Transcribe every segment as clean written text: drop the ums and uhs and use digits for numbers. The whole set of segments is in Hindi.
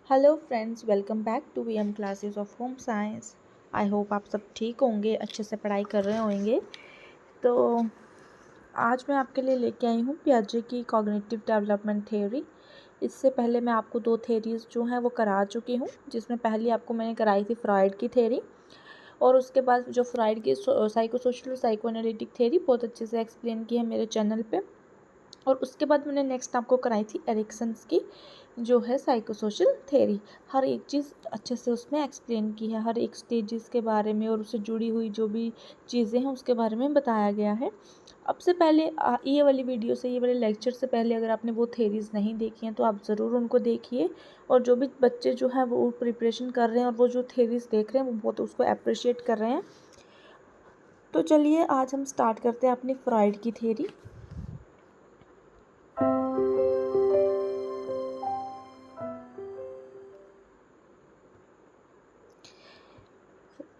Hello friends, welcome back to VM classes of home science. I hope आप सब ठीक होंगे, अच्छे से पढ़ाई कर रहे होंगे। तो आज मैं आपके लिए लेके आई हूँ पियाजे की कॉग्निटिव डेवलपमेंट थ्योरी। इससे पहले मैं आपको दो थ्योरीज जो हैं वो करा चुकी हूँ, जिसमें पहली आपको मैंने कराई थी फ्रॉइड की थ्योरी, और उसके बाद जो फ्रॉइड की psycho social psycho analytic theory बहुत अच्छे से एक्सप्लेन की है मेरे चैनल पे। और उसके बाद मैंने नेक्स्ट आपको कराई थी एरिक्सन्स की जो है साइको सोशल थ्योरी। हर एक चीज़ अच्छे से उसमें एक्सप्लेन की है, हर एक स्टेजेस के बारे में और उससे जुड़ी हुई जो भी चीज़ें हैं उसके बारे में बताया गया है। अब से पहले ये वाली वीडियो से, ये वाले लेक्चर से पहले अगर आपने वो थेरीज़ नहीं देखी हैं तो आप ज़रूर उनको देखिए। और जो भी बच्चे जो हैं वो प्रिपरेशन कर रहे हैं और वो जो थेरीज़ देख रहे हैं वो बहुत उसको अप्रिशिएट कर रहे हैं। तो चलिए आज हम स्टार्ट करते हैं अपनी फ्रॉइड की थेरी।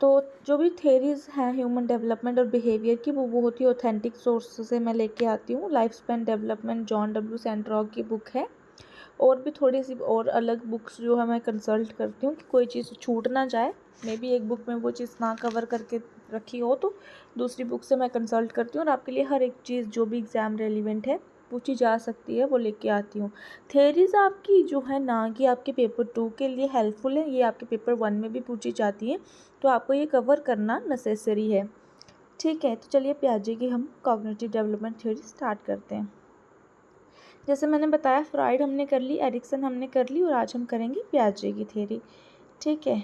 तो जो भी थेरीज़ हैं ह्यूमन डेवलपमेंट और बिहेवियर की, वो बहुत ही ऑथेंटिक सोर्स से मैं लेके आती हूँ। Life span development John W Santrock की बुक है, और भी थोड़ी सी और अलग बुक्स जो है मैं कंसल्ट करती हूँ कि कोई चीज़ छूट ना जाए। मे बी एक बुक में वो चीज़ ना कवर करके रखी हो तो दूसरी बुक से मैं कंसल्ट करती हूँ और आपके लिए हर एक चीज़ जो भी एग्ज़ाम रेलिवेंट है, पूछी जा सकती है, वो लेके आती हूँ। थेरीज़ आपकी जो है ना कि आपके पेपर 2 के लिए हेल्पफुल है, ये आपके पेपर 1 में भी पूछी जाती है, तो आपको ये कवर करना नेसेसरी है। ठीक है, तो चलिए पियाजे की हम कॉग्निटिव डेवलपमेंट थ्योरी स्टार्ट करते हैं। जैसे मैंने बताया फ्रॉइड हमने कर ली, एरिक्सन हमने कर ली, और आज हम करेंगे पियाजे की थ्योरी। ठीक है,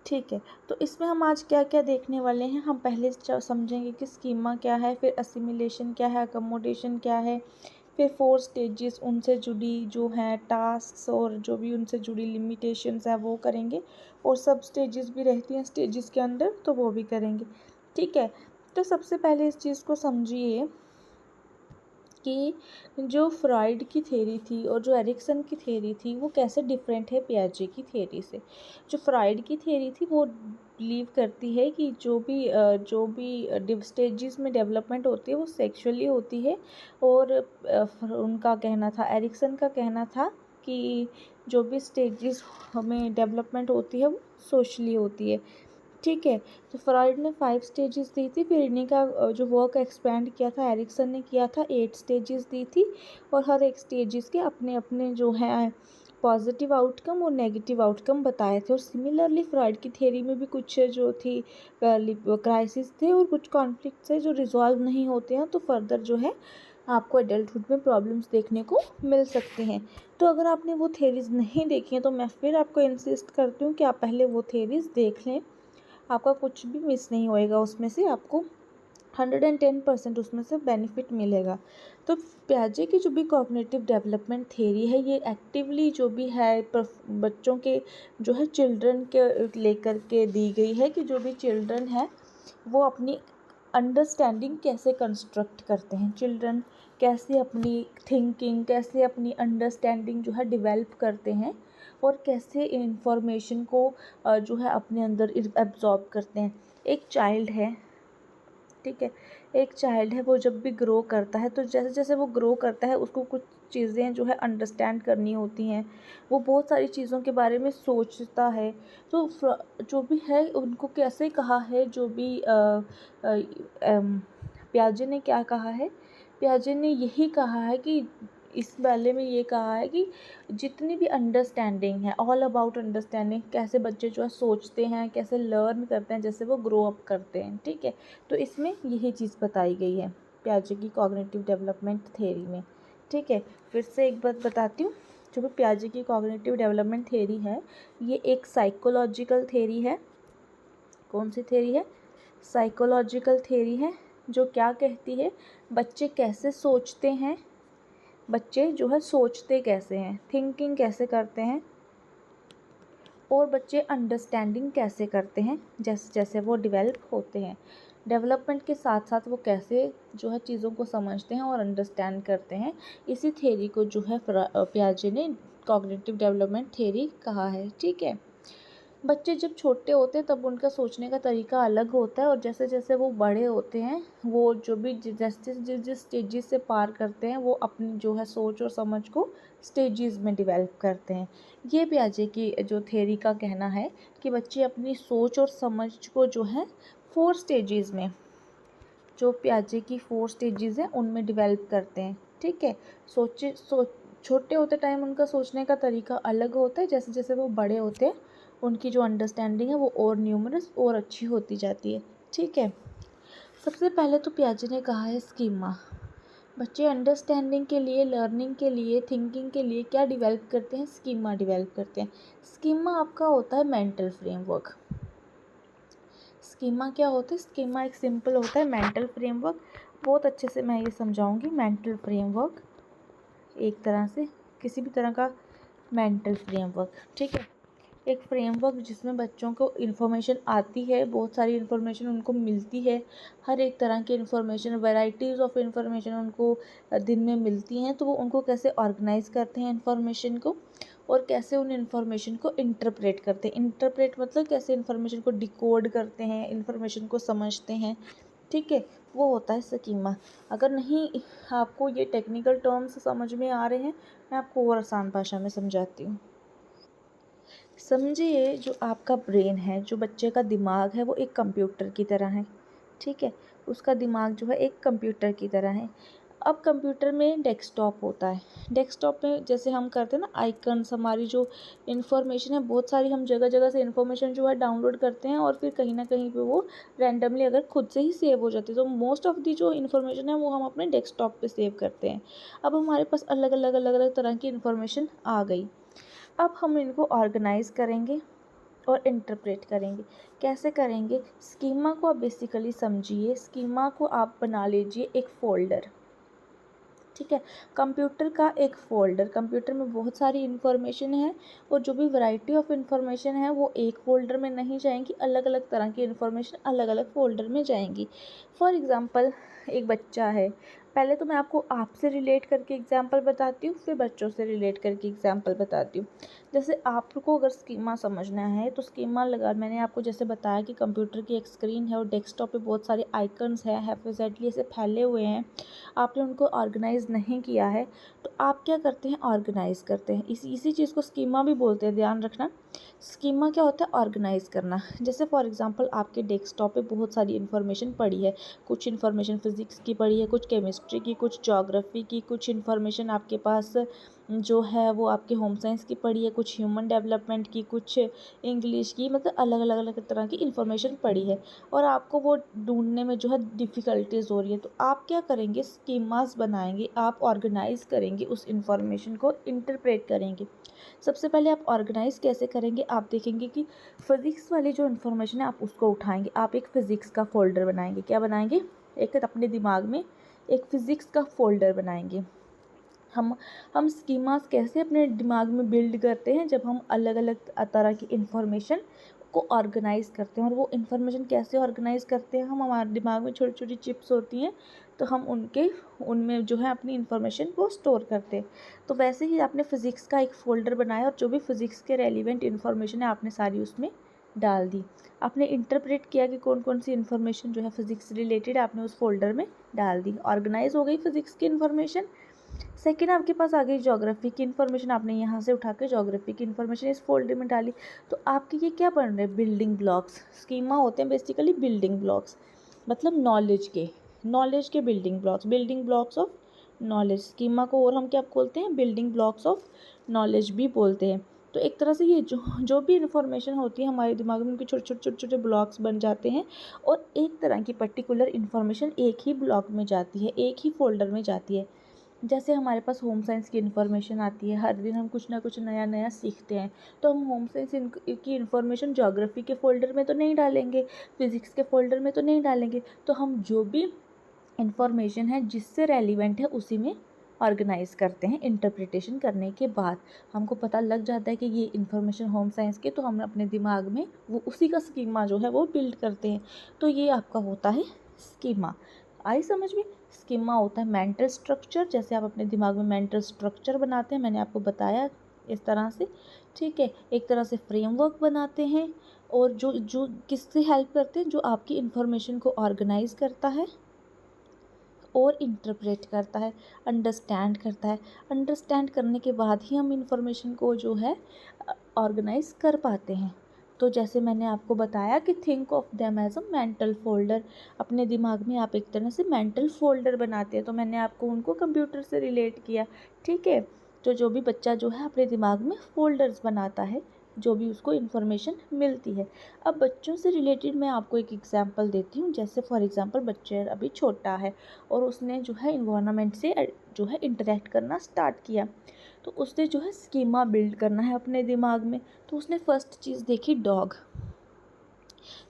ठीक है। तो इसमें हम आज क्या क्या देखने वाले हैं, हम पहले समझेंगे कि स्कीमा क्या है, फिर असिमिलेशन क्या है, अकोमोडेशन क्या है, फिर 4 स्टेजेस उनसे जुड़ी जो हैं टास्क्स और जो भी उनसे जुड़ी लिमिटेशंस है वो करेंगे, और सब स्टेजेस भी रहती हैं स्टेजेस के अंदर, तो वो भी करेंगे। ठीक है, तो सबसे पहले इस चीज़ को समझिए कि जो फ्रॉइड की थ्योरी थी और जो एरिक्सन की थ्योरी थी वो कैसे डिफरेंट है पियाजे की थ्योरी से। जो फ्रॉइड की थ्योरी थी वो बिलीव करती है कि जो भी स्टेजेस में डेवलपमेंट होती है वो सेक्सुअली होती है, और उनका कहना था, एरिक्सन का कहना था कि जो भी स्टेजेस में डेवलपमेंट होती है वो सोशली होती है। ठीक है, तो फ्रॉइड ने 5 स्टेजेस दी थी, फिर इन्हीं का जो वर्क एक्सपेंड किया था एरिक्सन ने किया था, 8 स्टेजेस दी थी, और हर एक स्टेजेस के अपने अपने जो हैं पॉजिटिव आउटकम और नेगेटिव आउटकम बताए थे। और सिमिलरली फ्रॉइड की थ्योरी में भी कुछ जो थी क्राइसिस थे और कुछ कॉन्फ्लिक्ट थे जो रिजॉल्व नहीं होते हैं, तो फर्दर जो है आपको एडल्टहुड में प्रॉब्लम्स देखने को मिल सकते हैं। तो अगर आपने वो थ्योरीज नहीं देखी हैं तो मैं फिर आपको इंसिस्ट करती हूँ कि आप पहले वो थ्योरीज देख लें, आपका कुछ भी मिस नहीं होएगा, उसमें से आपको 110% उसमें से बेनिफिट मिलेगा। तो पियाजे की जो भी कॉग्निटिव डेवलपमेंट थ्योरी है, ये एक्टिवली जो भी है बच्चों के जो है चिल्ड्रन के लेकर के दी गई है कि जो भी चिल्ड्रन है वो अपनी अंडरस्टैंडिंग कैसे कंस्ट्रक्ट करते हैं, चिल्ड्रन कैसे अपनी थिंकिंग, कैसे अपनी अंडरस्टैंडिंग जो है डेवलप करते हैं, और कैसे इंफॉर्मेशन को जो है अपने अंदर एब्जॉर्ब करते हैं। एक चाइल्ड है, ठीक है, एक चाइल्ड है, वो जब भी ग्रो करता है तो जैसे जैसे वो ग्रो करता है उसको कुछ चीज़ें जो है अंडरस्टैंड करनी होती हैं, वो बहुत सारी चीज़ों के बारे में सोचता है। तो जो भी है उनको कैसे कहा है, जो भी पियाजे ने क्या कहा है, पियाजे ने यही कहा है कि इस वाले में ये कहा है कि जितनी भी अंडरस्टैंडिंग है, ऑल अबाउट अंडरस्टैंडिंग, कैसे बच्चे जो है सोचते हैं, कैसे लर्न करते हैं जैसे वो ग्रो अप करते हैं। ठीक है, तो इसमें यही चीज़ बताई गई है पियाजे की कॉग्निटिव डेवलपमेंट थ्योरी में। ठीक है, फिर से एक बात बताती हूँ, जो भी पियाजे की कॉग्निटिव डेवलपमेंट थ्योरी है ये एक साइकोलॉजिकल थ्योरी है। कौन सी थ्योरी है? साइकोलॉजिकल थ्योरी है, जो क्या कहती है, बच्चे कैसे सोचते हैं, बच्चे जो है सोचते कैसे हैं, थिंकिंग कैसे करते हैं, और बच्चे अंडरस्टैंडिंग कैसे करते हैं जैसे जैसे वो डेवलप होते हैं। डेवलपमेंट के साथ साथ वो कैसे जो है चीज़ों को समझते हैं और अंडरस्टैंड करते हैं। इसी थ्योरी को जो है पियाजे ने कॉग्निटिव डेवलपमेंट थ्योरी कहा है। ठीक है, बच्चे जब छोटे होते हैं तब उनका सोचने का तरीका अलग होता है, और जैसे जैसे वो बड़े होते हैं वो जो भी जैसे जिस जिस स्टेजेस से पार करते हैं वो अपनी जो है सोच और समझ को स्टेजेस में डेवलप करते हैं। ये पियाजे की जो थ्योरी का कहना है कि बच्चे अपनी सोच और समझ को जो है 4 स्टेजेस में, जो पियाजे की 4 स्टेजेस हैं उनमें डेवलप करते हैं। ठीक है, छोटे होते टाइम उनका सोचने का तरीका अलग होता है, जैसे जैसे वो बड़े होते हैं उनकी जो अंडरस्टैंडिंग है वो और न्यूमरस और अच्छी होती जाती है। ठीक है, सबसे पहले तो पियाजे ने कहा है स्कीमा। बच्चे अंडरस्टैंडिंग के लिए, लर्निंग के लिए, थिंकिंग के लिए क्या डेवलप करते हैं? स्कीमा डेवलप करते हैं। स्कीमा आपका होता है मेंटल फ्रेमवर्क। स्कीमा क्या होता है? स्कीमा एक सिंपल होता है मेंटल फ्रेमवर्क। बहुत अच्छे से मैं ये समझाऊंगी। मेंटल फ्रेमवर्क एक तरह से किसी भी तरह का मेंटल फ्रेमवर्क, ठीक है, एक फ्रेमवर्क जिसमें बच्चों को इन्फॉर्मेशन आती है, बहुत सारी इन्फॉर्मेशन उनको मिलती है, हर एक तरह की इन्फॉर्मेशन, वैराइटीज़ ऑफ इन्फॉर्मेशन उनको दिन में मिलती हैं, तो वो उनको कैसे ऑर्गेनाइज करते हैं इन्फॉर्मेशन को, और कैसे उन इन्फॉर्मेशन को इंटरप्रेट करते हैं। इंटरप्रेट मतलब कैसे इन्फॉर्मेशन को डिकोड करते हैं, इन्फॉर्मेशन को समझते हैं। ठीक है, वो होता है स्कीमा। अगर नहीं आपको ये टेक्निकल टर्म्स समझ में आ रहे हैं, मैं आपको और आसान भाषा में समझाती हूँ। समझिए, जो आपका ब्रेन है, जो बच्चे का दिमाग है, वो एक कंप्यूटर की तरह है। ठीक है, उसका दिमाग जो है एक कंप्यूटर की तरह है। अब कंप्यूटर में डेस्कटॉप होता है। डेस्कटॉप में जैसे हम करते हैं ना आइकन्स, हमारी जो इन्फॉर्मेशन है बहुत सारी, हम जगह जगह से इन्फॉर्मेशन जो है डाउनलोड करते हैं, और फिर कहीं ना कहीं पे वो रैंडमली अगर खुद से ही सेव हो जाती है, तो मोस्ट ऑफ दी जो इन्फॉर्मेशन है वो हम अपने डेस्कटॉप पे सेव करते हैं। अब हमारे पास अलग अलग अलग अलग तरह की इन्फॉर्मेशन आ गई। अब हम इनको ऑर्गेनाइज करेंगे और इंटरप्रेट करेंगे। कैसे करेंगे? स्कीमा को आप बेसिकली समझिए। स्कीमा को आप बना लीजिए एक फ़ोल्डर। ठीक है, कंप्यूटर का एक फ़ोल्डर, कंप्यूटर में बहुत सारी इन्फॉर्मेशन है, और जो भी वैरायटी ऑफ इन्फॉर्मेशन है वो एक फ़ोल्डर में नहीं जाएंगी, अलग अलग तरह की इन्फॉर्मेशन अलग अलग फ़ोल्डर में जाएंगी। फॉर एग्ज़ाम्पल, एक बच्चा है, पहले तो मैं आपको आपसे रिलेट करके एग्जांपल बताती हूँ, फिर बच्चों से रिलेट करके एग्जांपल बताती हूँ। जैसे आपको अगर स्कीमा समझना है तो स्कीमा लगा, मैंने आपको जैसे बताया कि कंप्यूटर की एक स्क्रीन है और डेस्कटॉप पे बहुत सारे आइकन्स हैं, हैफिज़ेडली ऐसे फैले हुए हैं, आपने उनको ऑर्गेनाइज नहीं किया है, तो आप क्या करते हैं? ऑर्गेनाइज करते हैं। इसी चीज़ को स्कीमा भी बोलते हैं, ध्यान रखना। स्कीमा क्या होता है? ऑर्गेनाइज करना। जैसे फॉर एग्जांपल आपके डेस्कटॉप पे बहुत सारी इन्फॉर्मेशन पड़ी है, कुछ इन्फॉर्मेशन फिज़िक्स की पड़ी है, कुछ केमिस्ट्री की, कुछ ज्योग्राफी की, कुछ इन्फॉर्मेशन आपके पास जो है वो आपके होम साइंस की पड़ी है, कुछ ह्यूमन डेवलपमेंट की, कुछ इंग्लिश की, मतलब अलग अलग अलग तरह की इन्फॉर्मेशन पड़ी है, और आपको वो ढूंढने में जो है डिफ़िकल्टीज हो रही है। तो आप क्या करेंगे? स्कीमास बनाएंगे, आप ऑर्गेनाइज करेंगे, उस इन्फॉर्मेशन को इंटरप्रेट करेंगे। सबसे पहले आप ऑर्गेनाइज कैसे करेंगे? आप देखेंगे कि फ़िज़िक्स वाली जो इन्फॉर्मेशन है आप उसको उठाएंगे, आप एक फ़िज़िक्स का फ़ोल्डर बनाएंगे। क्या बनाएंगे? एक अपने दिमाग में एक फ़िज़िक्स का फ़ोल्डर बनाएंगे। हम हम स्कीमास कैसे अपने दिमाग में बिल्ड करते हैं? जब हम अलग अलग तरह की इन्फॉर्मेशन को ऑर्गेनाइज करते हैं। और वो इन्फॉर्मेशन कैसे ऑर्गेनाइज करते हैं? हम, हमारे दिमाग में छोटी छोटी चिप्स होती हैं, तो हम उनमें जो है अपनी इन्फॉर्मेशन को स्टोर करते हैं। तो वैसे ही आपने फ़िज़िक्स का एक फ़ोल्डर बनाया, और जो भी फ़िज़िक्स के रेलिवेंट इन्फॉर्मेशन है आपने सारी उसमें डाल दी। आपने इंटरप्रेट किया कि कौन कौन सी इन्फॉर्मेशन जो है फ़िज़िक्स रिलेटेड आपने उस फोल्डर में डाल दी। ऑर्गेनाइज हो गई फ़िज़िक्स की इन्फॉर्मेशन। सेकेंड, आपके पास आ गई ज्योग्राफी की इन्फॉर्मेशन, आपने यहाँ से उठा के ज्योग्राफी की इन्फॉर्मेशन इस फोल्डर में डाली। तो आपके ये क्या बन रहे हैं? Building blocks. स्कीमा होते हैं बेसिकली बिल्डिंग ब्लॉक्स, मतलब नॉलेज के building blocks of knowledge. Schema को और हम क्या बोलते हैं? बिल्डिंग ब्लॉक्स ऑफ नॉलेज भी बोलते हैं। तो एक तरह से ये जो भी इन्फॉर्मेशन होती है हमारे दिमाग में, उनके छोटे छोटे छोटे छोटे ब्लॉक्स बन जाते हैं, और एक तरह की पर्टिकुलर इन्फॉर्मेशन एक ही ब्लॉक में जाती है, एक ही फोल्डर में जाती है। जैसे हमारे पास होम साइंस की इन्फॉर्मेशन आती है, हर दिन हम कुछ ना कुछ नया नया सीखते हैं, तो हम होम साइंस की इन्फॉर्मेशन ज्योग्राफी के फ़ोल्डर में तो नहीं डालेंगे, फिज़िक्स के फ़ोल्डर में तो नहीं डालेंगे, तो हम जो भी इन्फॉर्मेशन है जिससे रेलिवेंट है उसी में ऑर्गेनाइज करते हैं। इंटरप्रिटेशन करने के बाद हमको पता लग जाता है कि ये इन्फॉर्मेशन होम साइंस के, तो हम अपने दिमाग में वो उसी का स्कीमा जो है वो बिल्ड करते हैं। तो ये आपका होता है स्कीमा। आई समझ में? स्कीमा होता है मेंटल स्ट्रक्चर, जैसे आप अपने दिमाग में मेंटल स्ट्रक्चर बनाते हैं, मैंने आपको बताया इस तरह से, ठीक है। एक तरह से फ्रेमवर्क बनाते हैं और जो जो किससे हेल्प करते हैं, जो आपकी इन्फॉर्मेशन को ऑर्गेनाइज करता है और इंटरप्रेट करता है, अंडरस्टैंड करता है। अंडरस्टैंड करने के बाद ही हम इन्फॉर्मेशन को जो है ऑर्गेनाइज कर पाते हैं। तो जैसे मैंने आपको बताया कि think of them as a mental folder, अपने दिमाग में आप एक तरह से मेंटल फोल्डर बनाते हैं। तो मैंने आपको उनको कंप्यूटर से रिलेट किया, ठीक है। तो जो भी बच्चा जो है अपने दिमाग में फोल्डर्स बनाता है, जो भी उसको इन्फॉर्मेशन मिलती है। अब बच्चों से रिलेटेड मैं आपको एक एग्जांपल देती हूँ। जैसे फॉर एग्जांपल बच्चे अभी छोटा है और उसने जो है इन्वायरमेंट से जो है इंटरेक्ट करना स्टार्ट किया, तो उसने जो है स्कीमा बिल्ड करना है अपने दिमाग में। तो उसने फर्स्ट चीज़ देखी डॉग,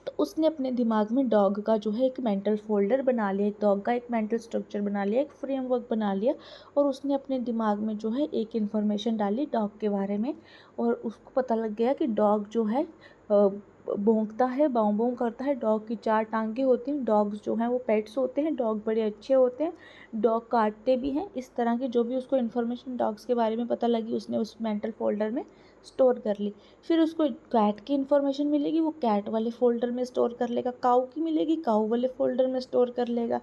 तो उसने अपने दिमाग में डॉग का जो है एक मेंटल फोल्डर बना लिया, एक डॉग का एक मेंटल स्ट्रक्चर बना लिया, एक फ्रेमवर्क बना लिया और उसने अपने दिमाग में जो है एक इन्फॉर्मेशन डाली डॉग के बारे में। और उसको पता लग गया कि डॉग जो है भौंकता है, बाउं बाउं करता है, डॉग की 4 टांगें होती हैं, डॉग्स जो हैं वो पेट्स होते हैं, डॉग बड़े अच्छे होते हैं, डॉग काटते भी हैं। इस तरह की जो भी उसको इन्फॉर्मेशन डॉग्स के बारे में पता लगी, उसने उस मेंटल फोल्डर में स्टोर कर ली। फिर उसको कैट की इन्फॉर्मेशन मिलेगी, वो कैट वाले फ़ोल्डर में स्टोर कर लेगा, काऊ की मिलेगी, काऊ वाले फ़ोल्डर में स्टोर कर लेगा,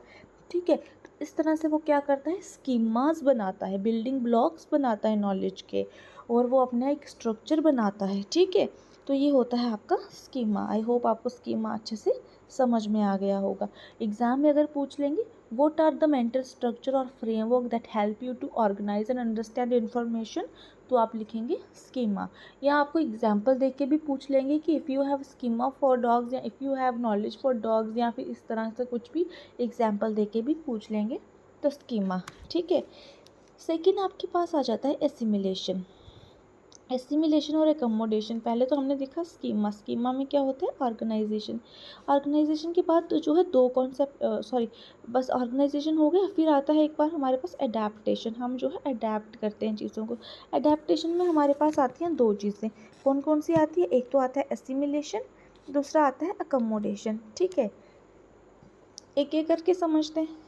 ठीक है। तो इस तरह से वो क्या करता है, स्कीमास बनाता है, बिल्डिंग ब्लॉक्स बनाता है नॉलेज के, और वो अपना एक स्ट्रक्चर बनाता है, ठीक है। तो ये होता है आपका स्कीमा। आई होप आपको स्कीमा अच्छे से समझ में आ गया होगा। एग्ज़ाम में अगर पूछ लेंगे what are the mental structure और framework that help you to organize and understand information, तो आप लिखेंगे स्कीमा। या आपको एग्जाम्पल दे के भी पूछ लेंगे कि if you have schema for dogs या if you have knowledge for dogs, या फिर इस तरह से कुछ भी एग्जाम्पल दे के भी पूछ लेंगे, तो स्कीमा, ठीक है। सेकेंड आपके पास आ जाता है एसिमिलेशन। एसिमिलेशन और एकमोडेशन, पहले तो हमने देखा स्कीमा, स्कीमा में क्या होता है, ऑर्गेनाइजेशन। ऑर्गेनाइजेशन के बाद तो जो है दो कॉन्सेप्ट, सॉरी, बस ऑर्गेनाइजेशन हो गया, फिर आता है एक बार हमारे पास अडेप्टेशन। हम जो है अडेप्ट करते हैं चीज़ों को। अडेप्टेशन में हमारे पास आती हैं 2 चीज़ें, कौन कौन सी आती है, एक तो आता है एसिमिलेशन, दूसरा आता है अकोमोडेशन, ठीक है। एक एक करके समझते हैं।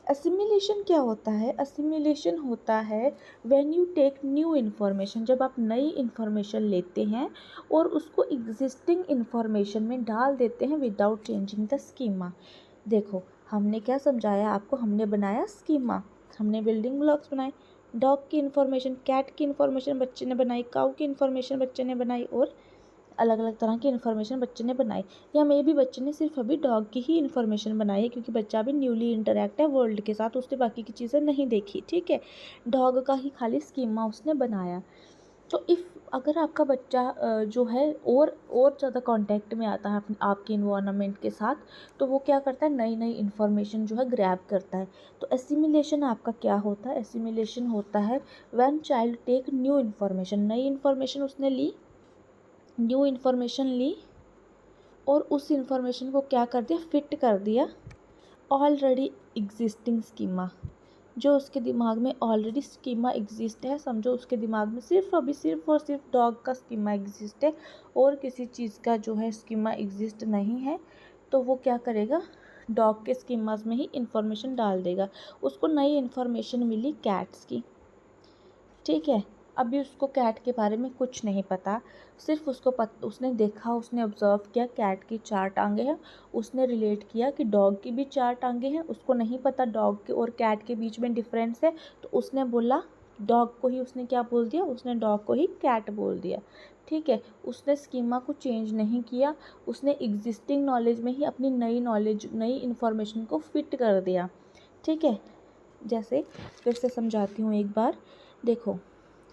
असिमिलेशन क्या होता है, असिमिलेशन होता है when you take new information, जब आप नई इन्फॉर्मेशन लेते हैं और उसको एग्जिस्टिंग इन्फॉर्मेशन में डाल देते हैं विदाउट चेंजिंग द स्कीमा। देखो हमने क्या समझाया आपको, हमने बनाया स्कीमा, हमने बिल्डिंग ब्लॉक्स बनाए, डॉग की इन्फॉर्मेशन, कैट की इन्फॉर्मेशन बच्चे ने बनाई, काऊ की इन्फॉर्मेशन बच्चे ने बनाई, और अलग अलग तरह की इन्फॉर्मेशन बच्चे ने बनाई। या मे भी बच्चे ने सिर्फ अभी डॉग की ही इन्फॉर्मेशन बनाई है, क्योंकि बच्चा भी न्यूली इंटरेक्ट है वर्ल्ड के साथ, उसने बाकी की चीज़ें नहीं देखी, ठीक है। डॉग का ही खाली स्कीमा उसने बनाया। तो अगर आपका बच्चा जो है और ज़्यादा कांटेक्ट में आता है आपके इन्वायरमेंट के साथ, तो वो क्या करता है, नई नई इन्फॉर्मेशन जो है ग्रैब करता है। तो एसिमिलेशन आपका क्या होता है, एसिमिलेशन होता है when child take new information, नई इन्फॉर्मेशन उसने ली, न्यू इन्फॉर्मेशन ली और उस इन्फॉर्मेशन को क्या कर दिया, फिट कर दिया ऑलरेडी एग्जिस्टिंग स्कीमा, जो उसके दिमाग में ऑलरेडी स्कीमा एग्जिस्ट है। समझो उसके दिमाग में सिर्फ और सिर्फ डॉग का स्कीमा एग्जिस्ट है और किसी चीज़ का जो है स्कीमा एग्जिस्ट नहीं है, तो वो क्या करेगा, डॉग के स्कीमास में ही इन्फॉर्मेशन डाल देगा। उसको नई इन्फॉर्मेशन मिली कैट्स की, ठीक है। अभी उसको कैट के बारे में कुछ नहीं पता, सिर्फ उसने देखा, उसने ऑब्ज़र्व किया कैट की 4 टांगें हैं, उसने रिलेट किया कि डॉग की भी 4 टांगें हैं, उसको नहीं पता डॉग के और कैट के बीच में डिफरेंस है, तो उसने बोला डॉग को ही, उसने क्या बोल दिया, उसने डॉग को ही कैट बोल दिया, ठीक है। उसने स्कीमा को चेंज नहीं किया, उसने एग्जिस्टिंग नॉलेज में ही अपनी नई नॉलेज, नई इन्फॉर्मेशन को फिट कर दिया, ठीक है। जैसे फिर से समझाती हूँ एक बार, देखो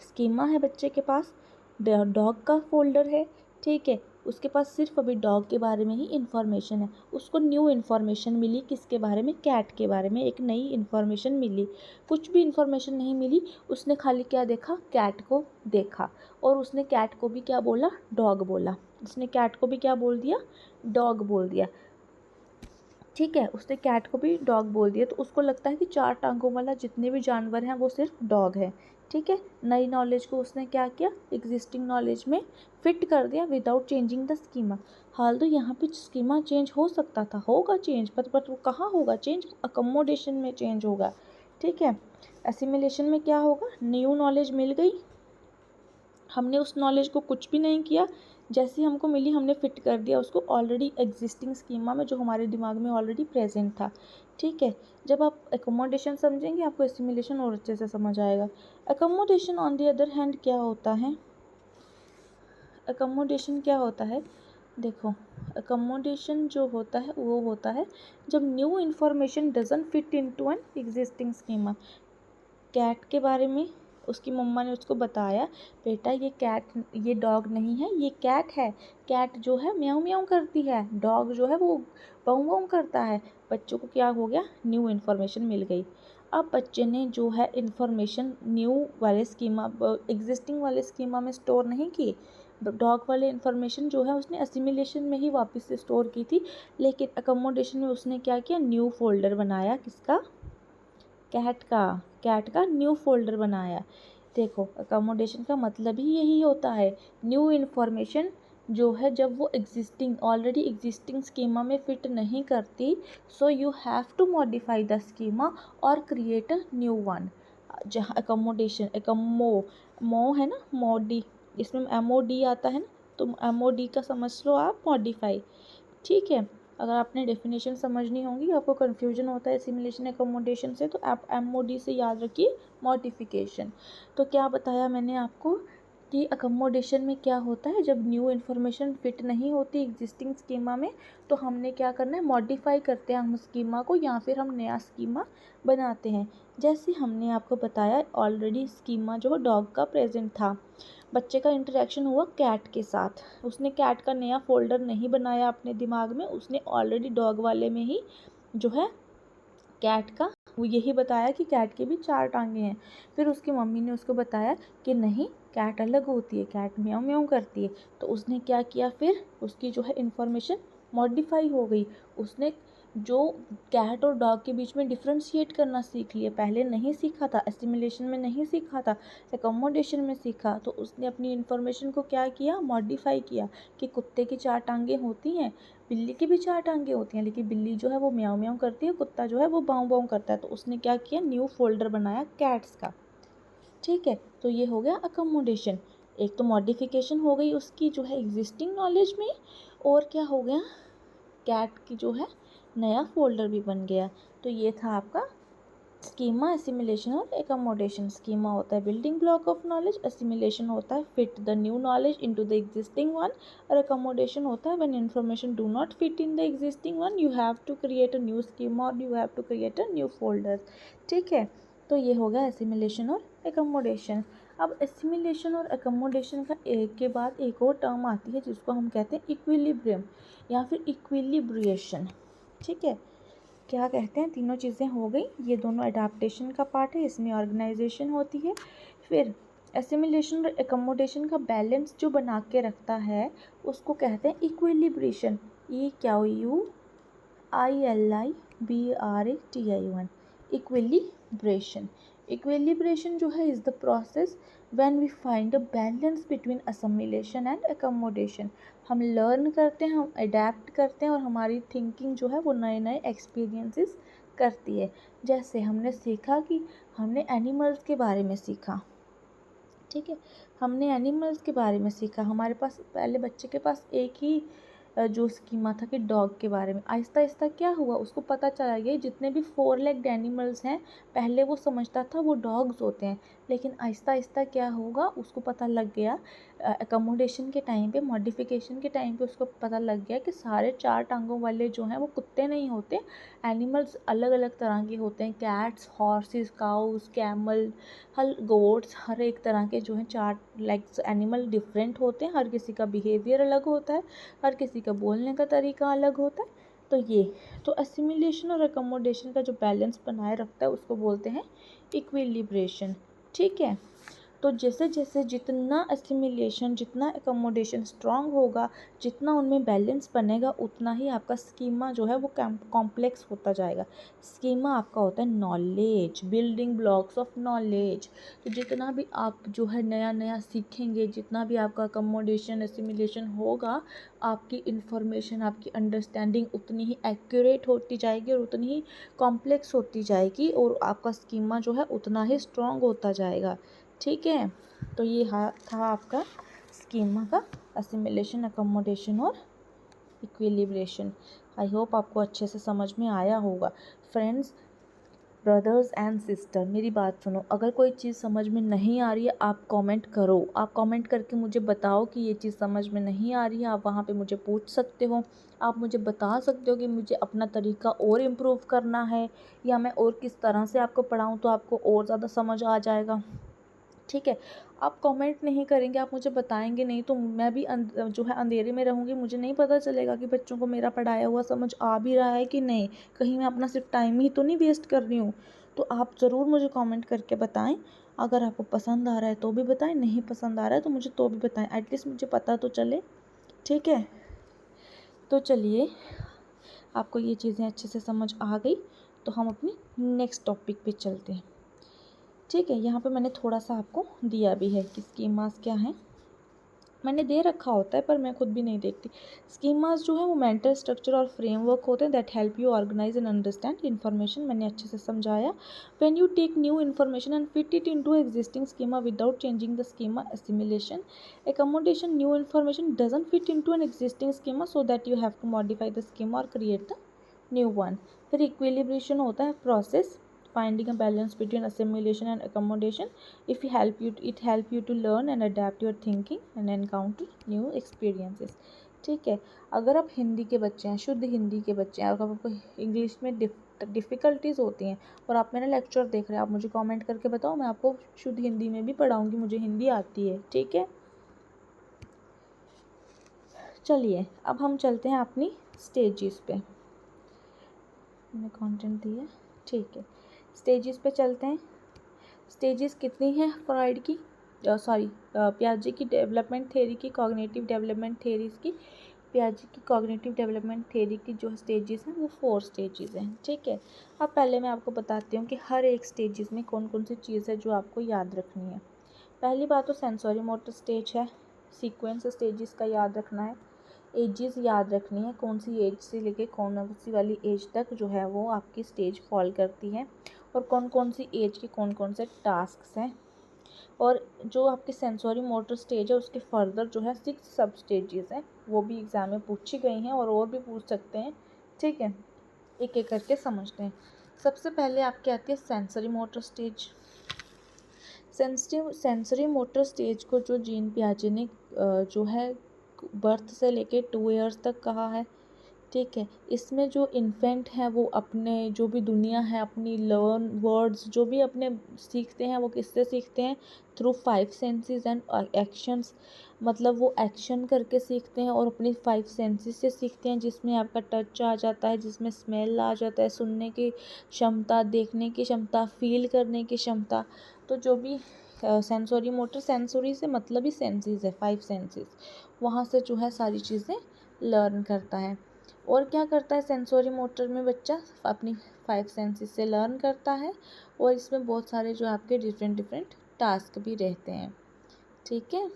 स्कीमा है बच्चे के पास, डॉग का फोल्डर है, ठीक है। उसके पास सिर्फ अभी डॉग के बारे में ही इन्फॉर्मेशन है, उसको न्यू इन्फॉर्मेशन मिली किसके बारे में, कैट के बारे में एक नई इन्फॉर्मेशन मिली। कुछ भी इन्फॉर्मेशन नहीं मिली, उसने खाली क्या देखा, कैट को देखा, और उसने कैट को भी क्या बोला, डॉग बोला, उसने कैट को भी क्या बोल दिया, डॉग बोल दिया, ठीक है। उसने कैट को भी डॉग बोल दिया, तो उसको लगता है कि 4 टांगों वाला जितने भी जानवर हैं वो सिर्फ डॉग है, ठीक है। नई नॉलेज को उसने क्या किया, एग्जिस्टिंग नॉलेज में फिट कर दिया विदाउट चेंजिंग द स्कीमा। हाल तो यहाँ पे स्कीमा चेंज हो सकता था, होगा चेंज, पर वो कहाँ होगा चेंज, अकोमोडेशन में चेंज होगा, ठीक है। एसिमिलेशन में क्या होगा, न्यू नॉलेज मिल गई, हमने उस नॉलेज को कुछ भी नहीं किया, जैसी हमको मिली हमने फिट कर दिया उसको ऑलरेडी एग्जिस्टिंग स्कीमा में जो हमारे दिमाग में ऑलरेडी प्रेजेंट था। ठीक है, जब आप एकोमोडेशन समझेंगे आपको एसिमिलेशन और अच्छे से समझ आएगा। Accommodation on the other hand क्या होता है, एकोमोडेशन क्या होता है, देखो एकोमोडेशन जो होता है वो होता है जब new information doesn't fit into an existing schema. Cat के बारे में उसकी मम्मा ने उसको बताया, बेटा ये कैट, ये डॉग नहीं है, ये कैट है। कैट जो है म्याऊं म्याऊं करती है, डॉग जो है वो बाऊं बाऊं करता है। बच्चों को क्या हो गया, न्यू इन्फॉर्मेशन मिल गई। अब बच्चे ने जो है इन्फॉर्मेशन न्यू वाले स्कीमा, एग्जिस्टिंग वाले स्कीमा में स्टोर नहीं की, डॉग वाले इन्फॉर्मेशन जो है उसने असिमिलेशन में ही वापस से स्टोर की थी, लेकिन अकोमोडेशन में उसने क्या किया, न्यू फोल्डर बनाया, किसका, कैट का न्यू फोल्डर बनाया। देखो अकोमोडेशन का मतलब ही यही होता है, न्यू इन्फॉर्मेशन जो है जब वो एग्जिस्टिंग ऑलरेडी एग्जिस्टिंग स्कीमा में फिट नहीं करती, so you have to modify the schema और क्रिएट अ न्यू वन। जहाँ अकोमोडेशन मो है ना, मोडी, इसमें MOD आता है ना, तो MOD का समझ लो आप मॉडिफाई। ठीक है, अगर आपने डेफिनेशन समझनी होगी, आपको कन्फ्यूजन होता है सिमुलेशन एकोमोडेशन से, तो आप MOD से याद रखिए, मॉडिफिकेशन। तो क्या बताया मैंने आपको कि अकोमोडेशन में क्या होता है, जब न्यू इन्फॉर्मेशन फिट नहीं होती एग्जिस्टिंग स्कीमा में, तो हमने क्या करना है, मॉडिफाई करते हैं हम स्कीमा को, या फिर हम नया स्कीमा बनाते हैं। जैसे हमने आपको बताया ऑलरेडी स्कीमा जो डॉग का प्रेजेंट था, बच्चे का इंटरेक्शन हुआ कैट के साथ, उसने कैट का नया फोल्डर नहीं बनाया अपने दिमाग में, उसने ऑलरेडी डॉग वाले में ही जो है कैट का वो यही बताया कि कैट की भी 4 टांगे हैं। फिर उसकी मम्मी ने उसको बताया कि नहीं, कैट अलग होती है, कैट म्याऊं म्याऊं करती है। तो उसने क्या किया, फिर उसकी जो है इन्फॉर्मेशन मॉडिफाई हो गई, उसने जो कैट और डॉग के बीच में डिफ्रेंशिएट करना सीख लिया, पहले नहीं सीखा था, एसिमिलेशन में नहीं सीखा था, एकोमोडेशन में सीखा। तो उसने अपनी इन्फॉर्मेशन को क्या किया, मॉडिफाई किया कि कुत्ते की 4 टांगें होती हैं, बिल्ली की भी 4 टांगें होती हैं, लेकिन बिल्ली जो है वो म्याऊं म्याऊं करती है, कुत्ता जो है वो बाऊं बाऊं करता है। तो उसने क्या किया, न्यू फोल्डर बनाया कैट्स का। ठीक है, तो ये हो गया अकोमोडेशन। एक तो मॉडिफिकेशन हो गई उसकी जो है एग्जिस्टिंग नॉलेज में, और क्या हो गया, कैट की जो है नया फोल्डर भी बन गया। तो ये था आपका स्कीमा, एसिमिलेशन और एकोमोडेशन। स्कीमा होता है building block of knowledge, assimilation होता है fit the new knowledge into the existing one, और एकोमोडेशन होता है when information do not fit in the existing one, you have to create a new schema और you have to create a new folder. ठीक है, तो ये हो गया एसिमिलेशन और एकोमोडेशन। अब एसिमिलेशन और एकोमोडेशन का एक के बाद एक और टर्म आती है जिसको हम कहते हैं इक्विलिब्रियम या फिर इक्विलिब्रिएशन। ठीक है, क्या कहते हैं, तीनों चीज़ें हो गई, ये दोनों अडाप्टेशन का पार्ट है, इसमें ऑर्गेनाइजेशन होती है। फिर एसिमिलेशन और एकोमोडेशन का बैलेंस जो बना के रखता है उसको कहते हैं इक्विलिब्रेशन, EQUILIBRATION, इक्विलिब्रेशन। इक्विलिब्रेशन जो है is the process when we find a balance between assimilation and accommodation. हम लर्न करते हैं, हम अडेप्ट करते हैं, और हमारी थिंकिंग जो है वो नए नए एक्सपीरियंसेस करती है। जैसे हमने सीखा कि हमने एनिमल्स के बारे में सीखा, ठीक है, हमने एनिमल्स के बारे में सीखा, हमारे पास पहले बच्चे के पास एक ही जो स्कीमा था कि डॉग के बारे में। आहिस्ता आहिस्ता क्या हुआ, उसको पता चला गया जितने भी 4 लेग्ड एनिमल्स हैं, पहले वो समझता था वो डॉग्स होते हैं, लेकिन आहिस्ता आहिस्ता क्या होगा, उसको पता लग गया एकोमोडेशन के टाइम पे, मॉडिफिकेशन के टाइम पे उसको पता लग गया कि सारे 4 टांगों वाले जो हैं वो कुत्ते नहीं होते, एनिमल्स अलग अलग तरह के होते हैं, cats, horses, cows, camel, goats, हर एक तरह के जो हैं 4 लेग्स एनिमल डिफरेंट होते हैं, हर किसी का बिहेवियर अलग होता है, हर किसी का बोलने का तरीका अलग होता है। तो ये तो असिमिलेशन और अकोमोडेशन का जो बैलेंस बनाए रखता है उसको बोलते हैं इक्विलिब्रेशन। ठीक है, तो जैसे जैसे जितना असिमिलेशन, जितना एकोमोडेशन स्ट्रांग होगा, जितना उनमें बैलेंस बनेगा, उतना ही आपका स्कीमा जो है वो कॉम्प्लेक्स होता जाएगा। स्कीमा आपका होता है knowledge, building blocks of knowledge. तो जितना भी आप जो है नया नया सीखेंगे, जितना भी आपका अकोमोडेशन असिमिलेशन होगा, आपकी इन्फॉर्मेशन, आपकी अंडरस्टैंडिंग उतनी ही एक्यूरेट होती जाएगी और उतनी ही कॉम्प्लेक्स होती जाएगी, और आपका स्कीमा जो है उतना ही स्ट्रांग होता जाएगा। ठीक है, तो ये था आपका स्कीमा का असिमिलेशन, अकोमोडेशन और इक्विलिब्रेशन। आई होप आपको अच्छे से समझ में आया होगा। फ्रेंड्स, ब्रदर्स एंड सिस्टर, मेरी बात सुनो, अगर कोई चीज़ समझ में नहीं आ रही है आप कमेंट करो, आप कमेंट करके मुझे बताओ कि ये चीज़ समझ में नहीं आ रही है। आप वहाँ पे मुझे पूछ सकते हो, आप मुझे बता सकते हो कि मुझे अपना तरीका और इम्प्रूव करना है या मैं और किस तरह से आपको पढ़ाऊँ तो आपको और ज़्यादा समझ आ जाएगा। ठीक है, आप कमेंट नहीं करेंगे, आप मुझे बताएंगे नहीं, तो मैं भी जो है अंधेरे में रहूँगी, मुझे नहीं पता चलेगा कि बच्चों को मेरा पढ़ाया हुआ समझ आ भी रहा है कि नहीं, कहीं मैं अपना सिर्फ टाइम ही तो नहीं वेस्ट कर रही हूँ। तो आप ज़रूर मुझे कमेंट करके बताएं, अगर आपको पसंद आ रहा है तो भी बताएं, नहीं पसंद आ रहा है तो मुझे तो भी बताएं, एटलीस्ट मुझे पता तो चले। ठीक है, तो चलिए, आपको ये चीज़ें अच्छे से समझ आ गई तो हम अपनी नेक्स्ट टॉपिक पे चलते हैं। ठीक है, यहाँ पे मैंने थोड़ा सा आपको दिया भी है कि स्कीमास क्या हैं, मैंने दे रखा होता है पर मैं खुद भी नहीं देखती। स्कीमास जो है वो मेंटल स्ट्रक्चर और फ्रेमवर्क होते हैं that help you organize and understand information, मैंने अच्छे से समझाया। When you take new information and fit it into existing schema without changing the schema, assimilation. accommodation, new information doesn't fit into an existing schema so that you have to modify the schema or create the new one। फिर इक्विलिब्रेशन होता है process, finding a balance between assimilation and accommodation। if you help you it help you to learn and adapt your thinking and encounter new experiences। ठीक है, अगर आप हिंदी के बच्चे हैं, शुद्ध हिंदी के बच्चे हैं, अगर आपको इंग्लिश में डिफ़िकल्टीज़ होती हैं और आप मेरा लेक्चर देख रहे हैं, आप मुझे कमेंट करके बताओ, मैं आपको शुद्ध हिंदी में भी पढ़ाऊँगी, मुझे हिंदी आती है। ठीक है, चलिए अब हम चलते हैं अपनी स्टेजेस पे, मैंने कंटेंट दिया। ठीक है, स्टेजेस पे चलते हैं। स्टेजेस कितनी हैं फ्रॉइड की, सॉरी पियाजे की डेवलपमेंट थ्योरी की, कॉग्निटिव डेवलपमेंट थ्योरीज की, पियाजे की कॉग्निटिव डेवलपमेंट थ्योरी की जो स्टेजेस हैं वो 4 स्टेजेस हैं। ठीक है, अब पहले मैं आपको बताती हूँ कि हर एक स्टेजेस में कौन कौन सी चीज़ है जो आपको याद रखनी है। पहली बात तो सेंसरी मोटर स्टेज है, सीक्वेंस स्टेजेस का याद रखना है, एजेस याद रखनी है, कौन सी एज से लेके कौन सी वाली एज तक जो है वो आपकी स्टेज फॉल करती है, और कौन कौन सी एज के कौन कौन से टास्क हैं। और जो आपकी सेंसरी मोटर स्टेज है उसके फर्दर जो है 6 सब स्टेजेस हैं, वो भी एग्ज़ाम में पूछी गई हैं और भी पूछ सकते हैं। ठीक है, एक एक करके समझते हैं। सबसे पहले आपकी आती है sensory motor stage. Sensory motor stage को जो जीन पियाजे ने जो है बर्थ से लेके 2 ईयर्स तक कहा है। ठीक है, इसमें जो इन्फेंट है वो अपने जो भी दुनिया है, अपनी लर्न वर्ड्स जो भी अपने सीखते हैं वो किससे सीखते हैं, थ्रू 5 सेंसेस एंड एक्शंस। मतलब वो एक्शन करके सीखते हैं और अपनी 5 सेंसेस से सीखते हैं, जिसमें आपका टच आ जाता है, जिसमें स्मेल आ जाता है, सुनने की क्षमता, देखने की क्षमता, फील करने की क्षमता। तो जो भी सेंसरी मोटर, सेंसरी से मतलब ही सेंसेस है, 5 सेंसेस, वहाँ से जो है सारी चीज़ें लर्न करता है। और क्या करता है सेंसरी मोटर में बच्चा, अपनी 5 सेंसेस से लर्न करता है, और इसमें बहुत सारे जो आपके डिफरेंट डिफरेंट टास्क भी रहते हैं। ठीक है,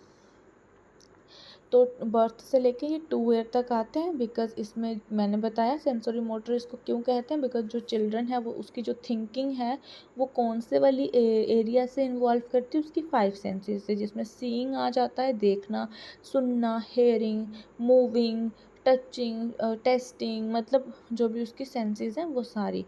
तो बर्थ से लेके ये 2 ईयर तक आते हैं, बिकॉज इसमें मैंने बताया सेंसरी मोटर इसको क्यों कहते हैं, बिकॉज जो चिल्ड्रन है वो उसकी जो थिंकिंग है वो कौन से वाली एरिया से इन्वॉल्व करती है, उसकी 5 सेंसेस से, जिसमें सीइंग आ जाता है, देखना, सुनना, हेयरिंग, मूविंग, टचिंग, टेस्टिंग, मतलब जो भी उसकी सेंसेस हैं वो सारी।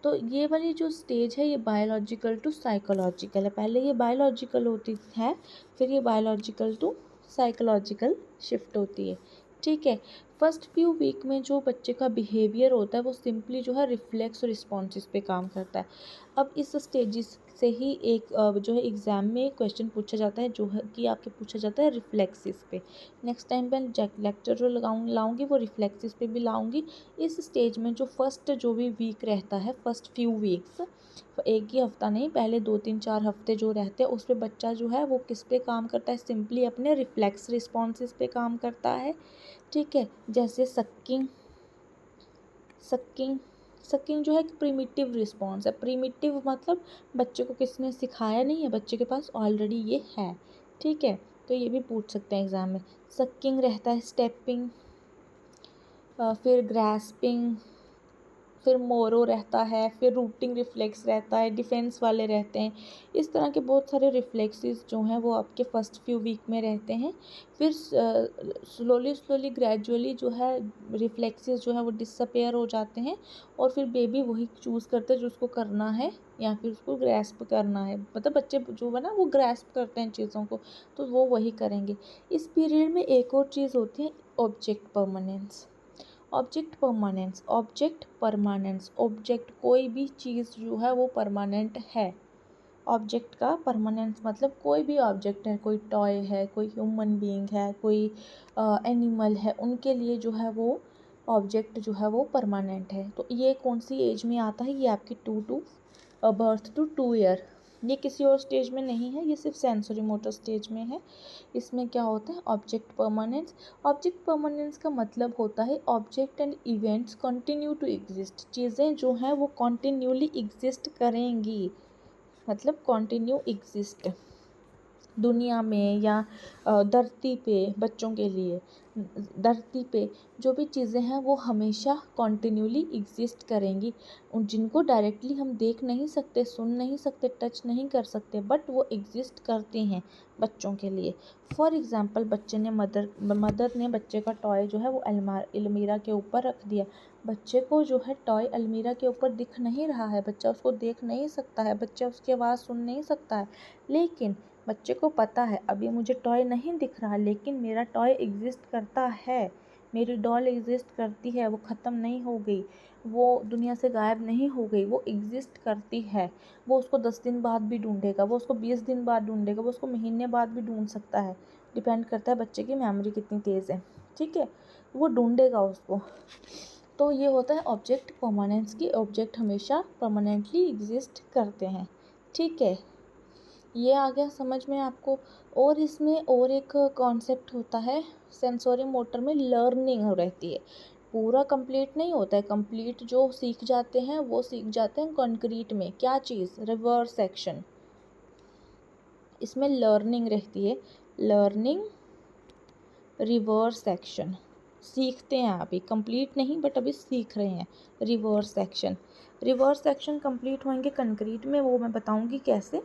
तो ये वाली जो स्टेज है ये बायोलॉजिकल टू साइकोलॉजिकल है, पहले ये बायोलॉजिकल होती है, फिर ये बायोलॉजिकल टू साइकोलॉजिकल शिफ्ट होती है। ठीक है, फर्स्ट फ्यू वीक में जो बच्चे का बिहेवियर होता है वो सिंपली जो है रिफ्लेक्स और रिस्पॉन्सेस पे काम करता है। अब इस स्टेजेस से ही एक जो है एग्ज़ाम में क्वेश्चन पूछा जाता है, जो है कि आपके पूछा जाता है रिफ्लेक्सिस पे। नेक्स्ट टाइम मैं लेक्चर जो लाऊंगी वो रिफ्लेक्सिस पे भी लाऊंगी। इस स्टेज में जो फर्स्ट जो भी वीक रहता है, फर्स्ट फ्यू वीक्स, एक ही हफ्ता नहीं, पहले 2-3-4 हफ्ते जो रहते हैं उस पर बच्चा जो है वो किस पे काम करता है, सिंपली अपने रिफ्लेक्स रिस्पॉन्सेस पे काम करता है। ठीक है, जैसे सकिंग, सकिंग सकिंग जो है एक प्रिमिटिव रिस्पॉन्स है। प्रिमिटिव मतलब बच्चे को किसी ने सिखाया नहीं है, बच्चे के पास ऑलरेडी ये है। ठीक है, तो ये भी पूछ सकते हैं एग्ज़ाम में। सकिंग रहता है, स्टेपिंग, फिर ग्रास्पिंग, फिर मोरो रहता है, फिर रूटिंग रिफ्लेक्स रहता है, डिफेंस वाले रहते हैं। इस तरह के बहुत सारे रिफ्लेक्सेस जो हैं वो आपके फर्स्ट फ्यू वीक में रहते हैं। फिर स्लोली स्लोली ग्रेजुअली जो है रिफ्लेक्सेस जो है वो डिसअपेयर हो जाते हैं, और फिर बेबी वही चूज़ करता है जो उसको करना है या फिर उसको ग्रैस्प करना है। मतलब बच्चे जो है ना वो ग्रैस्प करते हैं चीज़ों को, तो वो वही करेंगे। इस पीरियड में एक और चीज़ होती है, ऑब्जेक्ट परमानेंस। ऑब्जेक्ट कोई भी चीज़ जो है वो परमानेंट है। ऑब्जेक्ट का परमानेंस मतलब कोई भी ऑब्जेक्ट है, कोई टॉय है, कोई ह्यूमन बीइंग है, कोई एनिमल है, उनके लिए जो है वो ऑब्जेक्ट जो है वो परमानेंट है। तो ये कौन सी एज में आता है? ये आपकी बर्थ टू 2 ईयर। ये किसी और स्टेज में नहीं है, ये सिर्फ सेंसरी मोटर स्टेज में है। इसमें क्या होता है? Object permanence. ऑब्जेक्ट परमानेंस का मतलब होता है object and events continue to exist. चीज़ें जो हैं वो कंटिन्यूली एग्जिस्ट करेंगी, मतलब कंटिन्यू एग्जिस्ट दुनिया में या धरती पे। बच्चों के लिए धरती पे जो भी चीज़ें हैं वो हमेशा कॉन्टिन्यूली एग्जिस्ट करेंगी, उन जिनको डायरेक्टली हम देख नहीं सकते, सुन नहीं सकते, टच नहीं कर सकते, बट वो एग्जिस्ट करती हैं बच्चों के लिए। फॉर एग्ज़ाम्पल बच्चे ने मदर ने बच्चे का टॉय जो है वो अलमीरा के ऊपर रख दिया। बच्चे को जो है टॉय अलमीरा के ऊपर दिख नहीं रहा है, बच्चा उसको देख नहीं सकता है, बच्चा उसकी आवाज़ सुन नहीं सकता है, लेकिन बच्चे को पता है अभी मुझे टॉय नहीं दिख रहा, लेकिन मेरा टॉय एग्जिस्ट करता है, मेरी डॉल एग्जिस्ट करती है, वो ख़त्म नहीं हो गई, वो दुनिया से गायब नहीं हो गई, वो एग्जिस्ट करती है। वो उसको 10 दिन बाद भी ढूंढेगा, वो उसको 20 दिन बाद ढूंढेगा, वो उसको महीने बाद भी ढूंढ सकता है। डिपेंड करता है बच्चे की मेमोरी कितनी तेज़ है, ठीक है, वो ढूंढेगा उसको। तो ये होता है ऑब्जेक्ट परमानेंस की। ऑब्जेक्ट हमेशा परमानेंटली एग्जिस्ट करते हैं, ठीक है। ये आ गया समझ में आपको। और इसमें और एक कॉन्सेप्ट होता है, सेंसोरी मोटर में लर्निंग रहती है। पूरा कंप्लीट नहीं होता है, कंप्लीट जो सीख जाते हैं वो सीख जाते हैं कंक्रीट में। क्या चीज़? Reverse action. इसमें लर्निंग रहती है, लर्निंग रिवर्स एक्शन। सीखते हैं अभी, कंप्लीट नहीं बट अभी सीख रहे हैं। Reverse action, reverse action complete होंगे कंक्रीट में, वो मैं बताऊंगी कैसे,